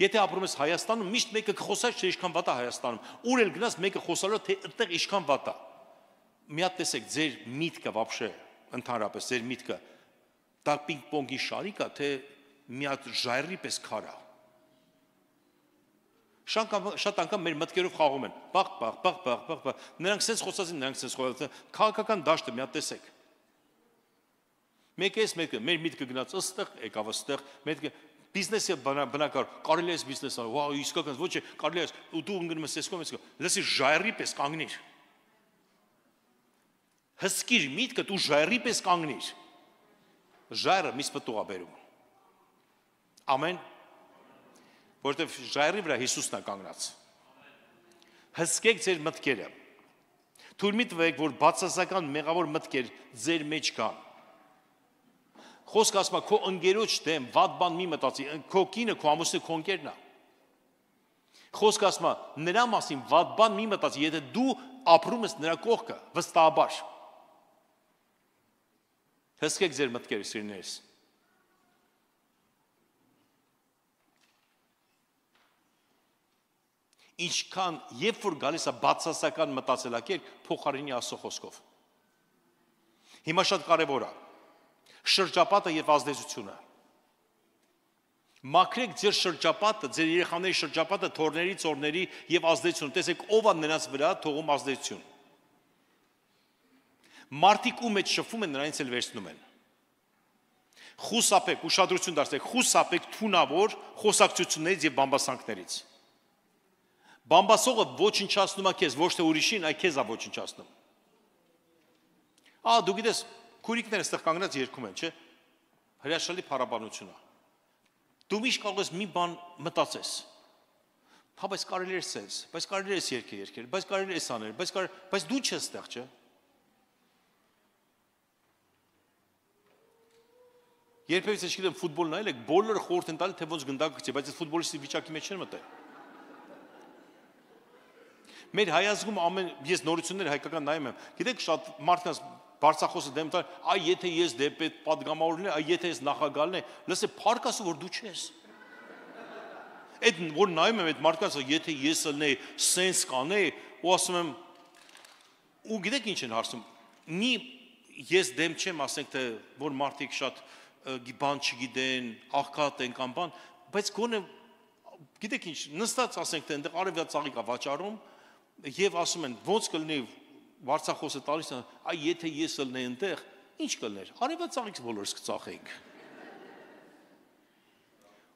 Եթե ապրում ես Հայաստանում, միշտ մեկը կխոսա, թե ինչքան վատ է Հայաստանում։ Ուր էլ գնաս, մեկը խոսալու թե այդտեղ ինչքան վատ է։ Մի հատ տեսեք, ձեր միտքը вообще, ընդհանրապես ձեր միտքը դա պինգ-պոնգի շարիկ է, թե մի հատ ժայռի պես քար է։ Շատ անգամ մեր մտքերով խաղում են։ Բաղ։ Նրանք sense խոսածին, նրանք sense խոսածին։ Քաղաքական դաշտը մի հատ տեսեք։ Մեկը մեր միտքը գնաց ըստեղ, եկավ ըստեղ, մեկը բիզնեսը բնակար, կարելի է բիզնես անել, վау, իսկական, ոչ է, կարելի է, ու դու ընկնում ես տեսքով, լսի ժայռի պես կանգնիր։ Հսկիր միտքդ ու ժայռի պես կանգնիր։ Ժայռը միս պտուղ է բերում։ Ամեն։ Որովհետև ժայռի վրա Հիսուսն է կանգնած։ Հսկեք ձեր մտքերը։ Թույլ մի տվեք, որ բացասական մեղավոր մտքեր ձեր մեջ կան։ Խոսքը ասում է, քո ընկերոջ դեմ վատ բան մի մտածի, քո կինը, քո ամուսինը, քո ընկերն է։ Խոսքը ասում է, նրա մասին վատ բան մի մտածի, եթե դու ապրում ես նրա կողքը, վստահաբար։ Հսկեք ձեր մտքերը, սիրելիներս։ Ինչքան երբ որ գալիս է բացասական մտածելակերպ, փոխարինի Աստծո խոսքով։ Հիմա շատ կարևոր է շրջապատը եւ ազդեցությունը։ Մաքրեք ձեր շրջապատը, ձեր երեխաների շրջապատը թորների, ծորների եւ ազդեցություն։ Տեսեք ով է նրանց վրա թողում ազդեցություն։ Մարդիկ ու մեջ շփվում են, նրանից էլ վերցնում են։ Խուսափեք, ուշադրություն դարձրեք, խուսափեք թունավոր խոսակցություններից եւ բամբասանքներից։ Բամբասողը ոչնչացնում է քեզ, ոչ թե ուրիշին, այլ քեզ է ոչնչացնում։ Դու գիտես, քուրիկները այստեղ կանգնած երգում են, չէ՞։ Հրաշալի փառաբանություն է։ Դու միշտ կարող ես մի բան մտածես։ Բայց կարելի է սենց, բայց կարելի է երգել, բայց կարելի է անել, բայց դու չես այդտեղ, չէ՞։ Երբևէ չգիտեմ ֆուտբոլ նայել եք, բոլորը խորհուրդ են տալի, թե ոնց գնդակը գցի, բայց այդ ֆուտբոլիստի վիճակի մեջ չեն մտել։ Մեր հայազգում ես նորություններ հայկական նայում եմ, գիտեք շատ մարդկանց բարձախոսը դեմ տալ, եթե ես դեպետ պատգամավորն եմ, եթե ես նախագահն եմ, լսե փառք Աստծո, որ դու չես։ Այդ որ նայում եմ այդ մարդկանց, եթե ես ելնեի, սենց կանեի, ու ասում եմ, ու գիտեք ինչ են հարցում, մի ես դեմ չեմ, ասենք թե որ մարդիկ շատ բան չգիտեն, աղքատ են կամ բան, բայց գոնե գիտեք ինչ, նստած ասենք թե այնտեղ արևյալ ծաղիկ է վաճառում եւ ասում են ոնց կլինի վարչախոսը տալիս է, եթե ես ելնեի այնտեղ, ինչ կլներ, արևյալ ծաղիկս բոլորս կծախեինք։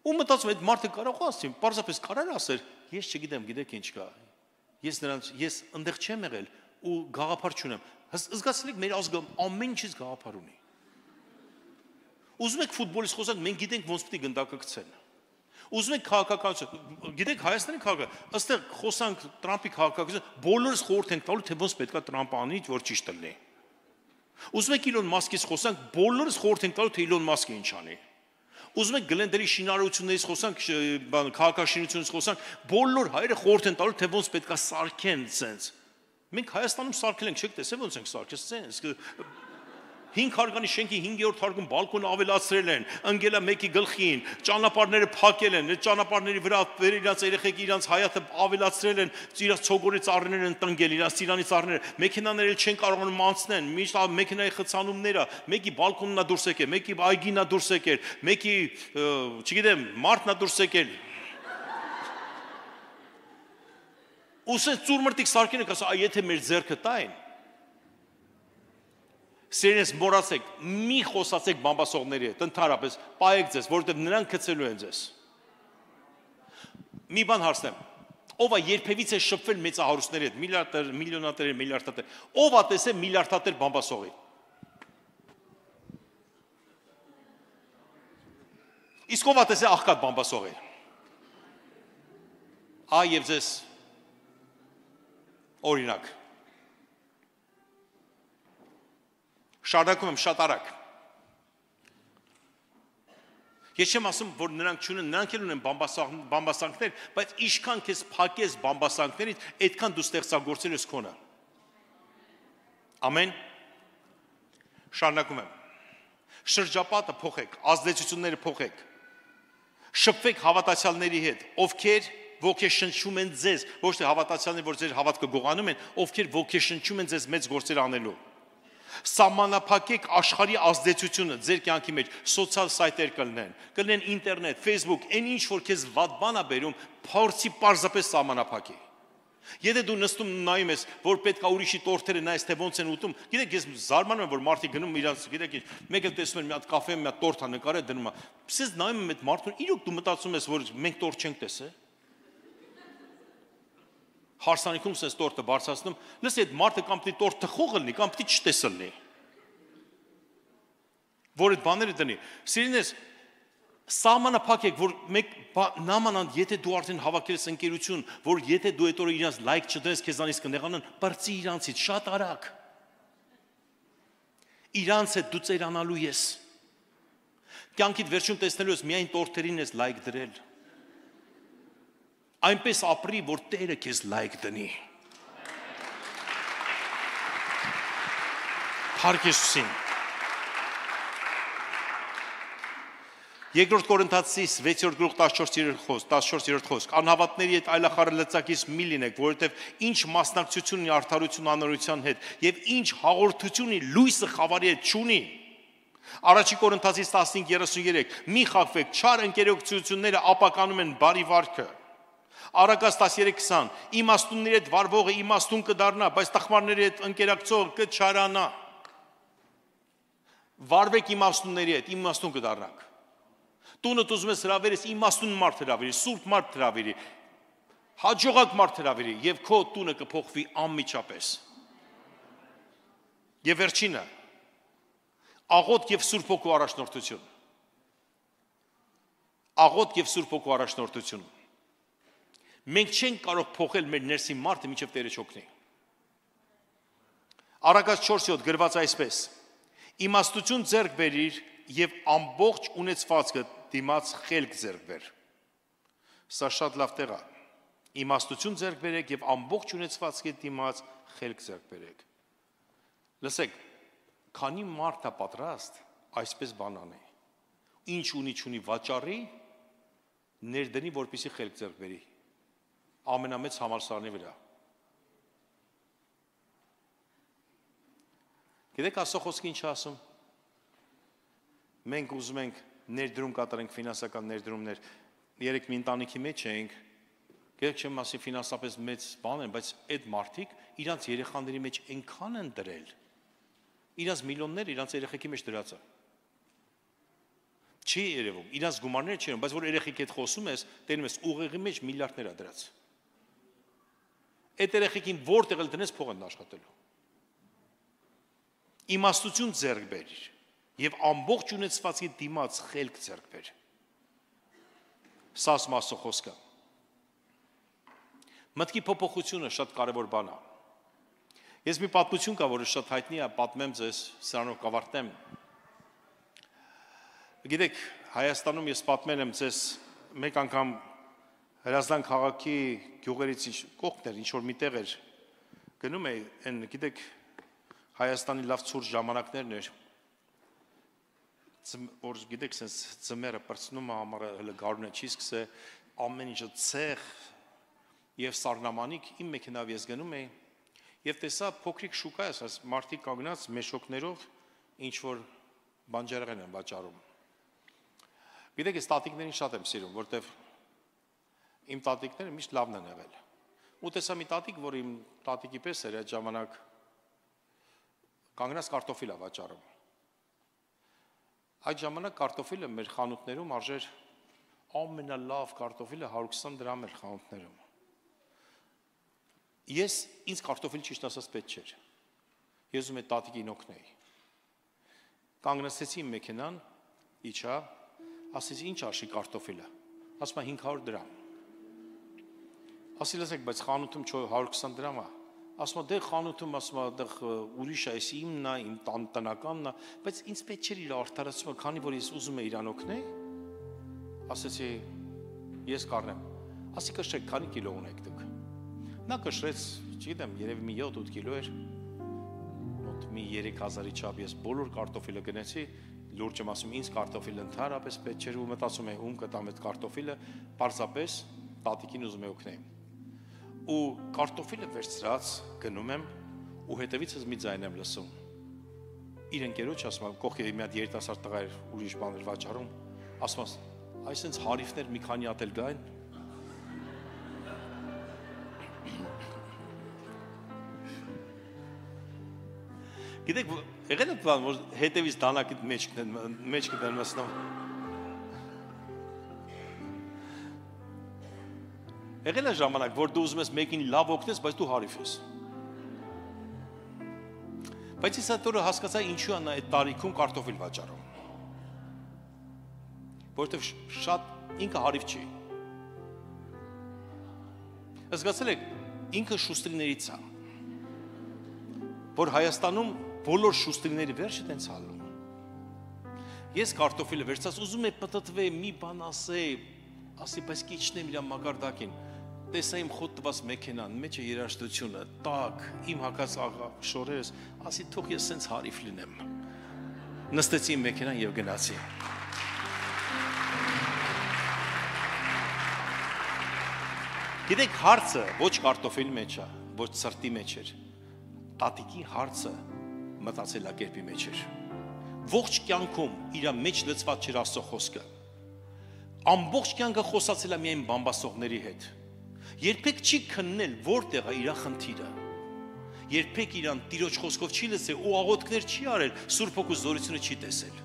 Ու մտածում այդ մարդը կարող է ասել, պարզապես կարար ասել, ես չգիտեմ, գիտեք ինչ կա։ Ես այնտեղ չեմ եղել ու գաղափար չունեմ։ Զգացել եք մեր ազգը ամեն ինչից գաղափար ունի։ Ուզում եք ֆուտբոլից խոսանք, մենք գիտենք ոնց պիտի գնդակը գցեն։ Ուզում եք քաղաքականություն, գիտեք Հայաստանի քաղաքը, ըստեղ խոսանք Տրամպի քաղաքականություն, բոլորս խորհուրդ ենք տալու, թե ոնց պետքա Տրամպը անի, որ ճիշտ լինի։ Ուզում եք Իլոն Մասկից խոսանք, բոլորս խորհուրդ ենք տալու, թե Իլոն Մասկը ինչ անի։ Ուզում եք Գլենդերի շինարարություններից խոսանք, քաղաքաշինությունից խոսանք, բոլոր հայերը խորհուրդ են տալու, թե ոնց պետքա սարքեն սենց։ Մենք Հայաստանում սարքել ենք, չեք տեսել ոնց ենք սարքել սենց։ 5 հարկանի շենքի 5-րդ հարկում բալկոն ավելացրել են, ընկել է մեկի գլխին, ճանապարհները փակել են, այդ ճանապարհների վրա իրաց երեխեք իրանց հայաթը ավելացրել են, իրաց ցոգորի ծառերն են տնկել, իրաց ծիրանի ծառերը, մեքենաները չեն կարողանում անցնել, միշտ մեքենայի խցանումները, մեկի բալկոնն է դուրս եկել, մեկի այգին է դուրս եկել, մեկի, չգիտեմ, մարդն է դուրս եկել։ Ուսեն ծուրմրտիկ սարքին եք ասա, եթե մեր ձեռքը տային, Սերենս մորացեք, մի խոսացեք բամբասողների հետ, ընդհանրապես, պայեք ձեզ, որովհետև նրանք գցելու են ձեզ։ Մի բան հարցնեմ, ով է երբևիցե շփվել մեծահարուստների հետ, միլիարդեր, միլիոնատեր, միլիարդատեր, ով է տեսել միլիարդատեր բամբասողի։ Իսկ ով է տեսել աղքատ բամբասողի։ Եվ ձեզ օրինակ։ Շարունակում եմ շատ արագ։ Ես չեմ ասում, որ նրանք չունեն, նրանք էլ ունեն բամբասանքներ, բայց ինչքան քեզ փակես բամբասանքներից, այդքան դու ստեղծագործել ես քոնը։ Ամեն։ Շարունակում եմ։ Շրջապատը փոխեք, ազդեցությունները փոխեք։ Շփվեք հավատացյալների հետ, ովքեր ոգեշնչում են ձեզ, ոչ թե հավատացյալներ, որ ձեր հավատքը գողանում են, ովքեր ոգեշնչում են ձեզ մեծ գործեր անելու։ Սահմանափակեք աշխարհի ազդեցությունը ձեր կյանքի մեջ, սոցիալ սայթեր կլինեն ինտերնետ, Facebook, այն ինչ որ քեզ վատ բան է բերում, փորձի պարզապես սահմանափակի։ Եթե դու նստում նայում ես, որ պետք է ուրիշի տորթերը նայես, թե ոնց են ուտում, գիտեք, ես զարմանում եմ, որ մարդիկ գնում իրանց, գիտեք ինչ, մեկը տեսնում են մի հատ կաֆե, մի հատ տորթ է նկարել դնում է։ Սենց նայում եմ այդ մարդուն, իրոք դու մտածում ես, որ մենք տորթ չենք տեսել։ Հարսանիքում սենց տորթը բարձրացնում, լսի այդ մարդը կամ պիտի տորթ թխող լինի, կամ պիտի չտեսել լինի։ Որ այդ բաները դնի։ Սիրելիներ, սահմանափակեք, որ մեկ նամանան, եթե դու արդեն հավաքել ես ընկերություն, որ եթե դու այդ օրը իրանց լայք չդրես, քեզանից կնեղանան, բրծի իրանցից շատ արագ։ Իրանց հետ դու ծերանալու ես։ Կյանքիդ վերջում տեսնելու ես միայն տորթերին ես լայք դրել։ Այնպես ապրի, որ Տերը քեզ լայք դնի։ Փառք Հիսուսին։ Երկրորդ Կորինթացիս 6-րդ գլուխ 14-րդ խոսք. անհավատների հետ այլախառը լծակից մի լինեք, որովհետև ինչ մասնակցություն ունի արդարություն անօրության հետ եւ ինչ հաղորդություն ունի լույսը խավարի հետ չունի։ Առաջի Կորինթացիս 15:33 մի խաբվեք, չար ընկերակցությունները ապականում են բարի վարքը։ Արաքս 13:20 իմաստունների հետ վարվողը իմաստուն կդառնա, բայց տխմարների հետ ընկերակցողը կչարանա։ Վարվեք իմաստունների հետ, իմաստուն կդառնաք։ Տունդ ուզում ես հրավերես իմաստուն մարդ հրավերի, սուրբ մարդ հրավերի, հաջողակ մարդ հրավերի եւ քո տունը կփոխվի անմիջապես։ Եվ վերջինը աղոթք եւ Սուրբ Հոգու առաջնորդություն։ Աղոթք եւ Սուրբ Հոգու առաջնորդություն։ Մենք չենք կարող փոխել մեր ներսի մարդը, մինչև Տերը չօգնի։ Արաքս 4:7 գրված այսպես. իմաստություն ձեռք բերիր եւ ամբողջ ունեցվածքը դիմաց խելք ձեռք բեր։ Սա շատ լավ տեղ է։ Իմաստություն ձեռք բերեք եւ ամբողջ ունեցվածքի դիմաց խելք ձեռք բերեք։ Լսեք, քանի մարդ է պատրաստ այսպես բան անի։ Ինչ ունի չունի վաճառի, ներդնի, որպեսզի խելք ձեռք բերի։ Ամենամեծ համալսարանի վրա։ Գիտեք Աստծո խոսքը ինչ ասում։ Մենք ուզում ենք ներդրում կատարենք ֆինանսական ներդրումներ։ Երեք մի ընտանիքի մեջ էինք։ Գիտեք չեմ ասի ֆինանսապես մեծ բան են, բայց այդ մարդիկ իրանց երեխաների մեջ այնքան են դրել։ Իրանց միլիոններ իրանց երեխեքի մեջ դրած է։ Չի երևում, իրանց գումարները չեն, բայց որ երեխեքի հետ խոսում ես, տենում ես ուղեղի մեջ միլիարդներ է դրած։ Այդ երեխեքին որտեղ էլ դնես փող են աշխատելու։ Իմաստություն ձեռք բերիր եւ ամբողջ ունեցվածքի դիմաց խելք ձեռք բեր։ Սա Աստծո խոսքը։ Մտքի փոփոխությունը շատ կարևոր բան է։ Ես մի պատմություն կա, որը շատ հայտնի է, պատմեմ ձեզ, սրանով կավարտեմ։ Գիտեք, Հայաստանում ես պատմել եմ ձեզ մեկ անգամ Հրազդան քաղաքի գյուղերից կողքներ, ինչ որ միտեղ էր, գնում էի, այն գիտեք, Հայաստանի լավ ցուրտ ժամանակներն էր, որ գիտեք, sense ձմեռը պրծնում է, ամառը հələ գարունը չի սկսե, ամեն ինչը ցեղ եւ սառնամանիք, իմ մեքենայով ես գնում էի եւ տեսա փոքրիկ շուկա է, ասես մարդիկ կանգնած մեշոկներով ինչ որ բանջարեղեն են վաճառում։ Գիտեք, ես տատիկներին շատ եմ սիրում, որտեվ իմ տատիկները միշտ լավն են եղել։ Ու տեսա մի տատիկ, որ իմ տատիկի պես էր այդ ժամանակ կանգնած կարտոֆիլ է վաճառում։ Այդ ժամանակ կարտոֆիլը մեր խանութներում արժեր ամենալավ կարտոֆիլը 120 դրամ էր խանութներում։ Ես ինձ կարտոֆիլ ճիշտ ասած պետք չէր։ Ես ուզում եմ տատիկին օգնեի։ Կանգնեցի իմ մեքենան, իջա, ասեցի ինչ արժի կարտոֆիլը։ Ասում է 500 դրամ։ Ասի լսեք, բայց խանութում 120 դրամ է։ Ասում է դե խանութում, ասում է դեռ ուրիշ է, այս իմն է, իմ տնականն է, բայց ինձ պետք չէր իր արդարացումը, քանի որ ես ուզում եմ իրան օգնել։ Ասեցի ես կառնեմ։ Ասի կշրեք, քանի կիլո ունեք դուք։ Նա կշրեց, չգիտեմ, երևի մի 7-8 կիլո էր։ Մոտ մի 3000-ի չափ ես բոլոր կարտոֆիլը գնեցի, լուրջ եմ ասում, ինձ կարտոֆիլը ընդհանրապես պետք չէր ու մտածում եմ ում կտամ այդ կարտոֆիլը, պարզապես տատիկին ուզում եմ օգնել։ Ու կարտոֆիլը վերցրած գնում եմ ու հետևիցս մի ձայն եմ լսում։ Իր ընկերոջ ասում եմ, կողքի մի հատ երիտասարդ տղա էր ուրիշ բաներ վաճառում, ասում եմ, այսինքն հարիվներ մի քանի հատ էլ գային։ Գիտեք, եղել է բան, որ հետևից դանակի մեջ կդեն մսնում։ Եղել է ժամանակ, որ դու ուզում ես մեկին լավ օգնես, բայց դու հարիվ ես։ Բայց ես այդ օրը հասկացա ինչու է նա այդ տարիքում կարտոֆիլ վաճառում։ Որովհետև շատ ինքը հարիվ չի։ Զգացել եք, ինքը շուստրիներից է։ Որ Հայաստանում բոլոր շուստրիների վերջը տենց հալում։ Ես կարտոֆիլը վերցած ուզում եմ պտտվել, մի բան ասի, բայց կիչնեմ իր մագարդակին։ Տեսա իմ խոտ տված մեքենան, մեջը երաժշտությունը, տակ, իմ հակած աղա շորերս, ասի թող ես սենց հարիվ լինեմ։ Նստեցի իմ մեքենան եւ գնացի։ Գիտեք, հարցը ոչ կարտոֆիլի մեջ է, ոչ սրտի մեջ էր։ Տատիկի հարցը մտածելակերպի մեջ էր։ Ողջ կյանքում իր մեջ լցված չէր Աստծո խոսքը։ Ամբողջ կյանքը խոսացել է միայն բամբասողների հետ։ Երբեք չի քննել որտեղ է իր խնդիրը։ Երբեք իրան Տիրոջ խոսքով չի լսել ու աղոթքներ չի արել, Սուրբ Հոգու զորությունը չի տեսել։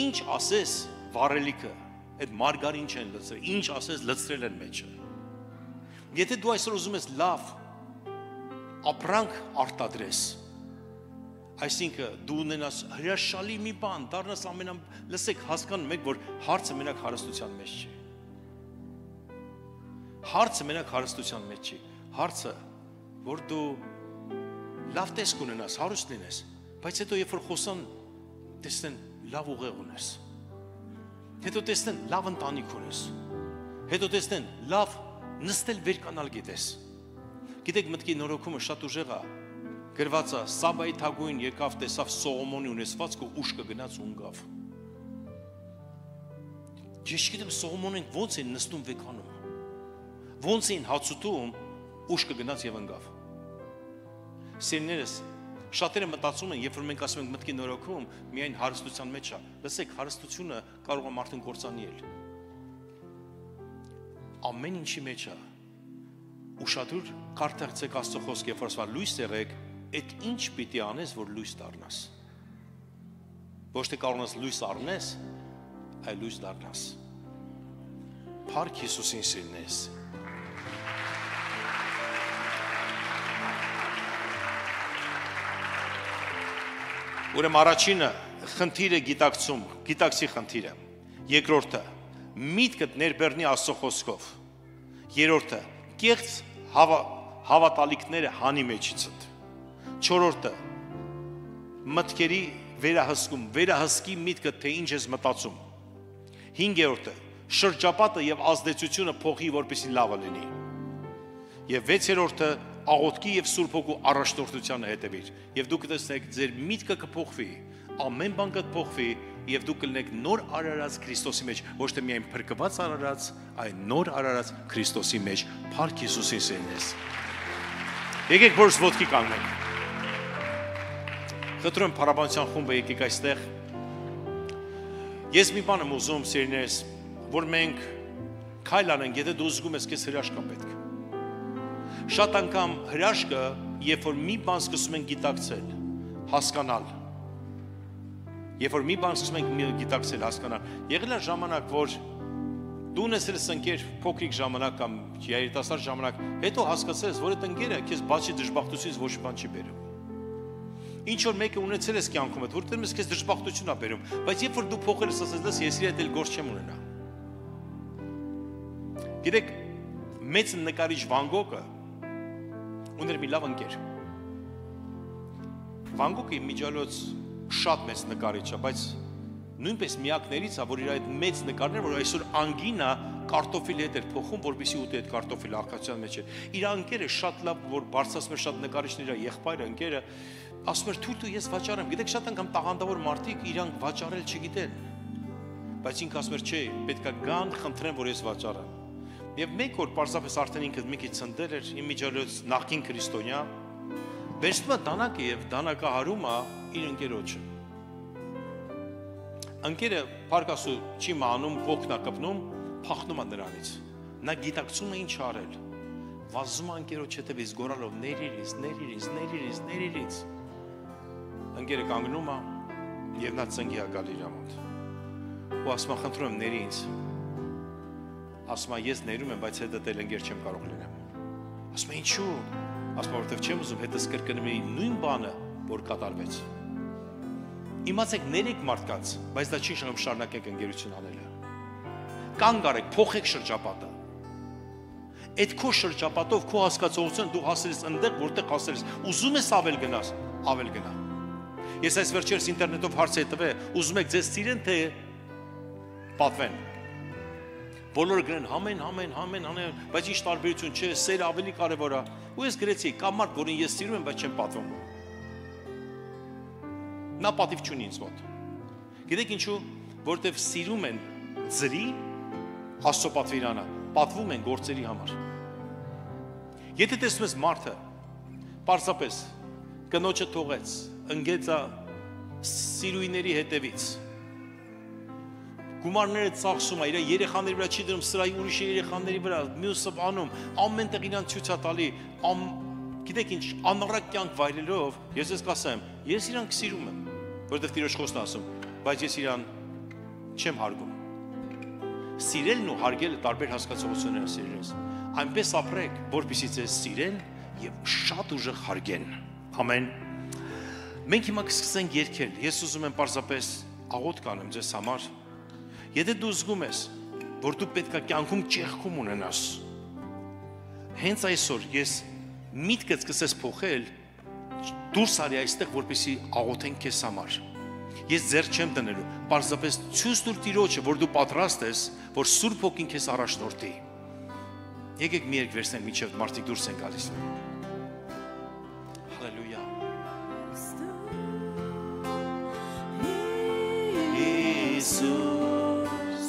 Ինչ ասես վառելիքը, այդ մարգարին չեն լցրել, ինչ ասես լցրել են մեջը։ Եթե դու այսօր ուզում ես լավ ապրանք արտադրես, այսինքն դու ունենաս հրաշալի մի բան, դառնաս լսեք, հասկանում եք, որ հարցը մենակ հարստության մեջ չի։ Հարցը մենակ հարստության մեջ չի։ Հարցը, որ դու լավ տեսք ունենաս, հարուստ լինես, բայց հետո երբ որ խոսան, տեսնեն լավ ուղեղ ունես։ Հետո տեսնեն լավ ընտանիք ունես։ Հետո տեսնեն լավ նստել վերկանալ գիտես։ Գիտեք, մտքի նորոգումը շատ ուժեղ է։ Գրված է, Սաբայի թագուհին եկավ, տեսավ Սողոմոնի ունեցվածքը, ուշքը գնաց ու ընկավ։ Ես չգիտեմ Սողոմոնին ոնց են նստում վեկանում։ Ոնց էին հաց ուտում, ուշքը գնաց եւ ընկավ։ Սիրելիներս, շատերը մտածում են, երբ որ մենք ասում ենք մտքի նորոգում, միայն հարստության մեջ է։ Լսեք, հարստությունը կարող է մարդուն կործանել։ Ամեն ինչի մեջ է։ Ուշադիր կարդացեք Աստծո խոսքը, երբ որ ասવા լույս եղեք, այդ ինչ պիտի անես, որ լույս դառնաս։ Ոչ թե կարող ես լույս առնես, այլ լույս դառնաս։ Փառք Հիսուսին սիրնես։ Ուրեմն առաջինը խնդիրը գիտակցի խնդիրը։ Երկրորդը միտքդ ներբեռնի Աստծո խոսքով։ Երրորդը կեղծ հավատալիքները հանի մեջիցդ։ Չորրորդը մտքերի վերահսկի միտքը, թե ինչ ես մտածում։ Հինգերորդը շրջապատը եւ ազդեցությունը փոխի, որպեսզի լավը լինի։ Եվ վեցերորդը աղոթքի եւ Սուրբ Հոգու առաջնորդությանը հետևիր, եւ դուք կտեսնեք ձեր միտքը կփոխվի, ամեն բան կփոխվի եւ դուք կլինեք նոր արարած Քրիստոսի մեջ, ոչ թե միայն փրկված արարած, այլ նոր արարած Քրիստոսի մեջ։ Փառք Հիսուսին սերնես։ Եկեք որս ոտքի կանգնենք։ Խնդրում եմ փառաբանության խումբը եկեք այստեղ։ Ես մի բան եմ ուզում սերնես, որ մենք քայլ անենք, եթե դու զգում ես քեզ հրաշք պետք։ Շատ անգամ հրաշքը, երբ որ մի բան սկսում ենք գիտակցել, հասկանալ։ Երբ որ մի բան սկսում ենք գիտակցել, հասկանալ, եղել է ժամանակ, որ դու ունեցել ես ընկեր փոքրիկ ժամանակ կամ երիտասարդ ժամանակ, հետո հասկացել ես, որ այդ ընկերը քեզ բացի դժբախտությունից ոչ բան չի բերում։ Ինչ որ մեկը ունեցել ես կյանքում, որտեղ ես քեզ դժբախտություն ա բերում, բայց երբ որ դու փոխել ես, ասես ես իր հետ էլ գործ չեմ ունենա։ Գիտեք, մեծ նկարիչ Վան Գոգը ուներ մի լավ ընկեր։ Վան Գոգը իմիջիալոց շատ մեծ նկարիչ է, բայց նույնպես միակներից է, որ իր այդ մեծ նկարները, որ այսօր անգինա կարտոֆիլ հետ էր փոխում, որպեսզի ուտի այդ կարտոֆիլը արկածության մեջ էր։ Իր ընկերը շատ լավ, որ բարձրացնում էր շատ նկարիչներ, իր եղբայրը ընկերը ասում էր թույլ տու ես վաճառեմ։ Գիտեք, շատ անգամ տաղանդավոր մարդիկ իրանք վաճառել չգիտեն։ Բայց ինքը ասում էր, չէ, պետքա գան, խնդրեն, որ ես վաճառեմ։ Եվ մեկ օր պարզապես արդեն ինքը մի քիչ ցնդել էր, իմիջիալոց նախկին քրիստոնյա, վերցնում է դանակը եւ դանակահարում է իր ընկերոջը։ Ընկերը փարկասու չի մանում, ոգնա կպնում, փախնում է նրանից։ Նա գիտակցում է ինչ արել։ Վազում է ընկերոջ հետևից գոռալով ներիրից։ Ընկերը կանգնում է եւ նա ծնգի է գալի իր մոտ։ Ու ասում է, խնդրում եմ ների ինձ։ Ասում է, ես ներում եմ, բայց հետը դել ընկեր չեմ կարող լինեմ։ Ասում է, ինչու։ Ասում է, որովհետև չեմ ուզում հետս կրկնում էի նույն բանը, որ կատարվեց։ Իմացեք, ներեք մարդկանց, բայց դա չի շնորհում շարունակեք ընկերություն անելը։ Կանգ առեք, փոխեք շրջապատը։ Այդ քո շրջապատով քո հասկացողությունը դու հասել ես այնտեղ, որտեղ հասել ես։ Ուզում ես ավել գնաս, ավել գնա։ Ես այս վերջերս ինտերնետով հարց եմ տվել, ուզում եք ձեզ սիրեն, թե պատվեն։ Բոլորը գրեն համեն, բայց ինչ տարբերություն չէ, սերը ավելի կարևոր է։ Ու ես գրեցի, կա մարդ, որին ես սիրում եմ, բայց չեմ պատվում։ Նա պատիվ չունի ինձ մոտ։ Գիտեք ինչու, որովհետև սիրում են ձրի Աստծո պատվիրանը, պատվում են գործերի համար։ Եթե տեսնում ես մարդը, պարզապես կնոջը թողեց, ընկեց սիրուհիների հետևից, գումարները ծախսում է, իր երեխաների վրա չի դնում, սրայի ուրիշ երեխաների վրա, մյուսը անում, ամեն տեղ իրան ցույց է տալի, գիտեք ինչ, անառակ կյանք վայրելով, ես կասեմ, ես իրան սիրում եմ, որովհետև Տիրոջ խոսքն ասում, բայց ես իրան չեմ հարգում։ Սիրելն ու հարգելը տարբեր հասկացություններ են սիրելիս։ Այնպես ապրեք, որպեսզի ձեզ սիրեն եւ շատ ուժեղ հարգեն։ Ամեն։ Մենք հիմա կսկսենք երգել։ Ես ուզում եմ պարզապես աղոթք անեմ ձեզ համար։ Եթե դու զգում ես, որ դու պետք է կյանքում ճեղքում ունենաս, հենց այսօր ես միտքդ սկսես փոխել, դուրս արի այստեղ, որպեսզի աղոթենք քեզ համար։ Ես ձեռք չեմ դնելու, պարզապես ցույց տուր Տիրոջը, որ դու պատրաստ ես, որ Սուրբ Հոգին քեզ առաջնորդի։ Եկեք մի երգ վերցնենք, մինչև մարդիկ դուրս են գալիս։ Հալելույա։ Իսուս,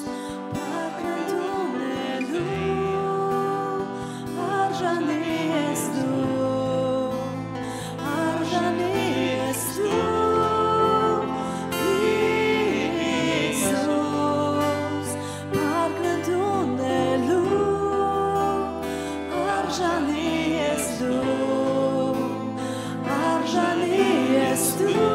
բակնտունելու, արժանի ես դու, արժանի ես դու, Իսուս, բակնտունելու, արժանի ես դու, արժանի ես դու,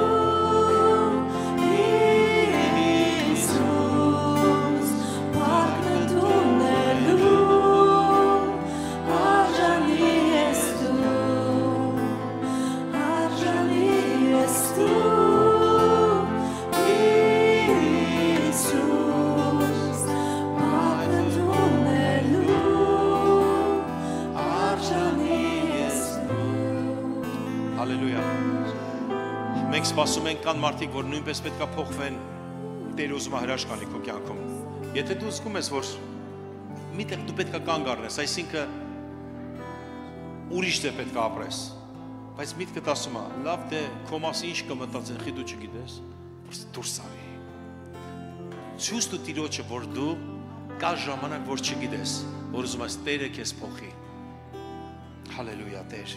Մենք սպասում ենք կան մարդիկ, որ նույնպես պետք է փոխվեն Տեր ուզում է հրաշքանի քո կյանքում։ Եթե դու զգում ես, որ միտեղ դու պետք է կանգ առնես, այսինքն ուրիշ դե պետք է ապրես, բայց միտքդ ասում է, լավ դե քո մասի ինչ կմտածեն, խի դու չգիտես, դուրս արի։ Ցույց տու Տիրոջը, որ դու կա ժամանակ, որ չգիտես, որ ուզում ես Տերը քեզ փոխի։ Հալելույա, Տեր։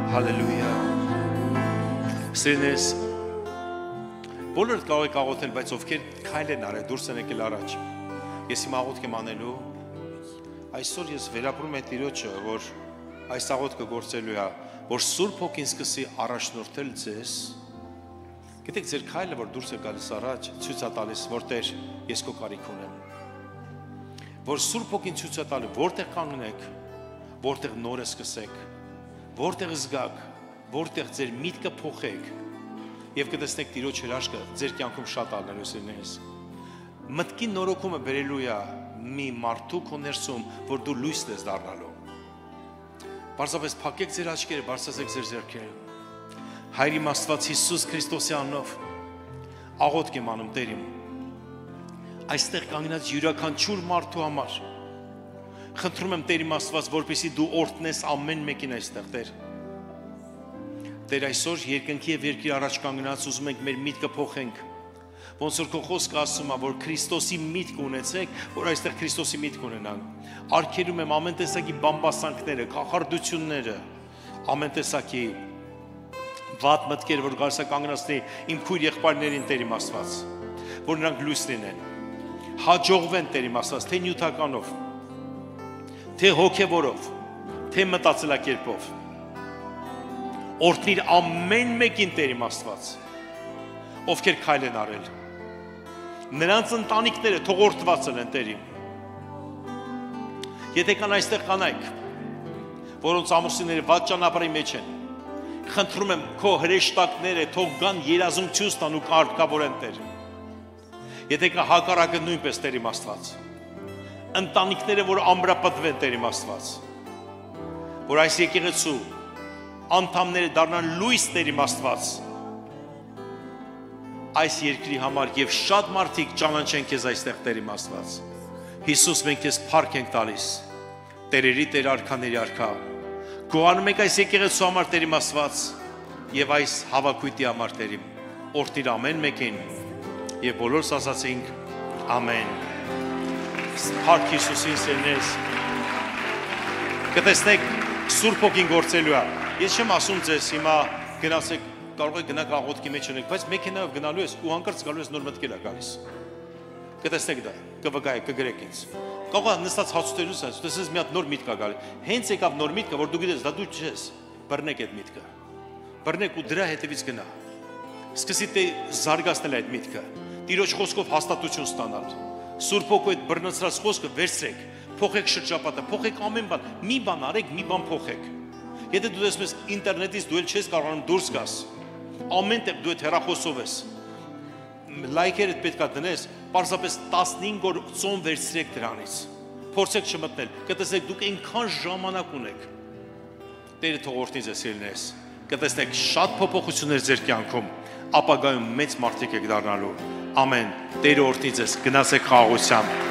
Հալելույա։ Սիրնես, բոլորդ կարող եք աղոթել, բայց ովքեր քայլ են արել, դուրս են եկել առաջ։ Ես հիմա աղոթք եմ անելու, այսօր ես վերապրում եմ Տիրոջը, որ այս աղոթքը գործելու է, որ Սուրբ Հոգին սկսի առաջնորդել ձեզ։ Գիտեք, ձեր քայլը, որ դուրս է գալիս առաջ, ցույց է տալիս, որ Տեր, ես քո կարիք ունեմ։ Որ Սուրբ Հոգին ցույց է տալի, որտեղ կանգնեք, որտեղ նորը սկսեք, որտեղ զգաք, որտեղ ձեր միտքը փոխեք եւ կտեսնեք Տիրոջ հրաշքը ձեր կյանքում շատ ալնելու սիրնես։ Մտքի նորոգումը բերելու է մի մարդու քո ներսում, որ դու լույս ես դառնալու։ Պարզապես փակեք ձեր աչքերը, բարձրացեք ձեր ձեռքերը։ Հայր իմ Աստված Հիսուս Քրիստոսի անունով աղոթք եմ անում Տեր իմ։ Այստեղ կանգնած յուրաքանչյուր մարդու համար խնդրում եմ Տեր իմ Աստված, որպեսզի դու օրհնես ամեն մեկին այստեղ, Տեր։ Տեր, այսօր երկնքի եւ երկրի առաջ կանգնած ուզում ենք մեր միտքը փոխենք։ Ոնց որ քո խոսքը ասում է, որ Քրիստոսի միտք ունեցեք, որ այստեղ Քրիստոսի միտք ունենանք։ Արգելում եմ ամեն տեսակի բամբասանքները, կախարդությունները, ամեն տեսակի վատ մտքեր, որ գալիս է կանգնացնի իմ քույր եղբայրներին, Տեր իմ Աստված, որ նրանք լույս լինեն, հաջողվեն, Տեր իմ Աստված, թե նյութականով, թե հոգևորով, թե մտածելակերպով։ Օրհնիր ամեն մեկին, Տեր իմ Աստված, ովքեր քայլ են արել։ Նրանց ընտանիքները թող օրհնված լինեն, Տեր իմ։ Եթե կան այստեղ կանայք, որոնց ամուսինները վատ ճանապարհի մեջ են, խնդրում եմ քո հրեշտակները թող գան երազումություն ստան ու կարգավորեն Տեր։ Եթե կա հակառակը նույնպես Տեր իմ Աստված։ Ընտանիքները, որ ամրապտվեն Տեր իմ Աստված։ Որ այս եկեղեցու անդամները դառնան լույս Տեր իմ Աստված։ Այս երկրի համար եւ շատ մարդիկ ճանաչեն քեզ այստեղ Տեր իմ Աստված։ Հիսուս, մենք քեզ փառք ենք տալիս։ Տերերի Տեր, արքաների արքա։ Գոհանում ենք այս եկեղեցու համար Տեր իմ Աստված եւ այս հավաքույթի համար Տեր իմ։ Օրհնիր ամեն մեկին եւ բոլորս ասացինք ամեն։ Փառք Հիսուսին սերնես։ Կտեսնեք Սուրբ Հոգին գործելու է։ Ես չեմ ասում ձեզ հիմա գնացեք, կարող եք գնաք աղոթքի մեջ ունեք, բայց մեքենայով գնալու ես ու հանկարծ գալու ես նոր մտքեր է գալիս։ Կտեսնեք դա, կվկայեք, կգրեք ինձ։ Կարող է նստած հացուտերուս այս, տեսես մի հատ նոր միտք է գալի։ Հենց եկավ նոր միտքը, որ դու գիտես, դա դու չես։ Բռնեք այդ միտքը։ Բռնեք ու դրա հետևից գնա։ Սկսի զարգացնել այդ միտքը։ Տիրոջ խոսքով հաստատություն ստանալ։ Սուրբ Հոգու այդ բռնացրած խոսքը վերցրեք, փոխեք շրջապատը, փոխեք ամեն բան։ Մի բան արեք, մի բան փոխեք։ Եթե դու տեսնես ինտերնետից դու էլ չես կարողանում դուրս գաս, ամեն տեղ դու այդ հեռախոսով ես։ Լայքերը պետք է դնես, պարզապես 15 օր ծոմ վերցրեք դրանից։ Փորձեք չմտնել, կտեսնեք դուք այնքան ժամանակ ունեք։ Տերը թող օրհնի ձեզ սիրելիներս։ Կտեսնեք շատ փոփոխություններ ձեր կյանքում, ապագայում մեծ մարդիկ եք դառնալու։ Ամեն։ Տերը օրհնի ձեզ, գնացեք խաղաղությամբ։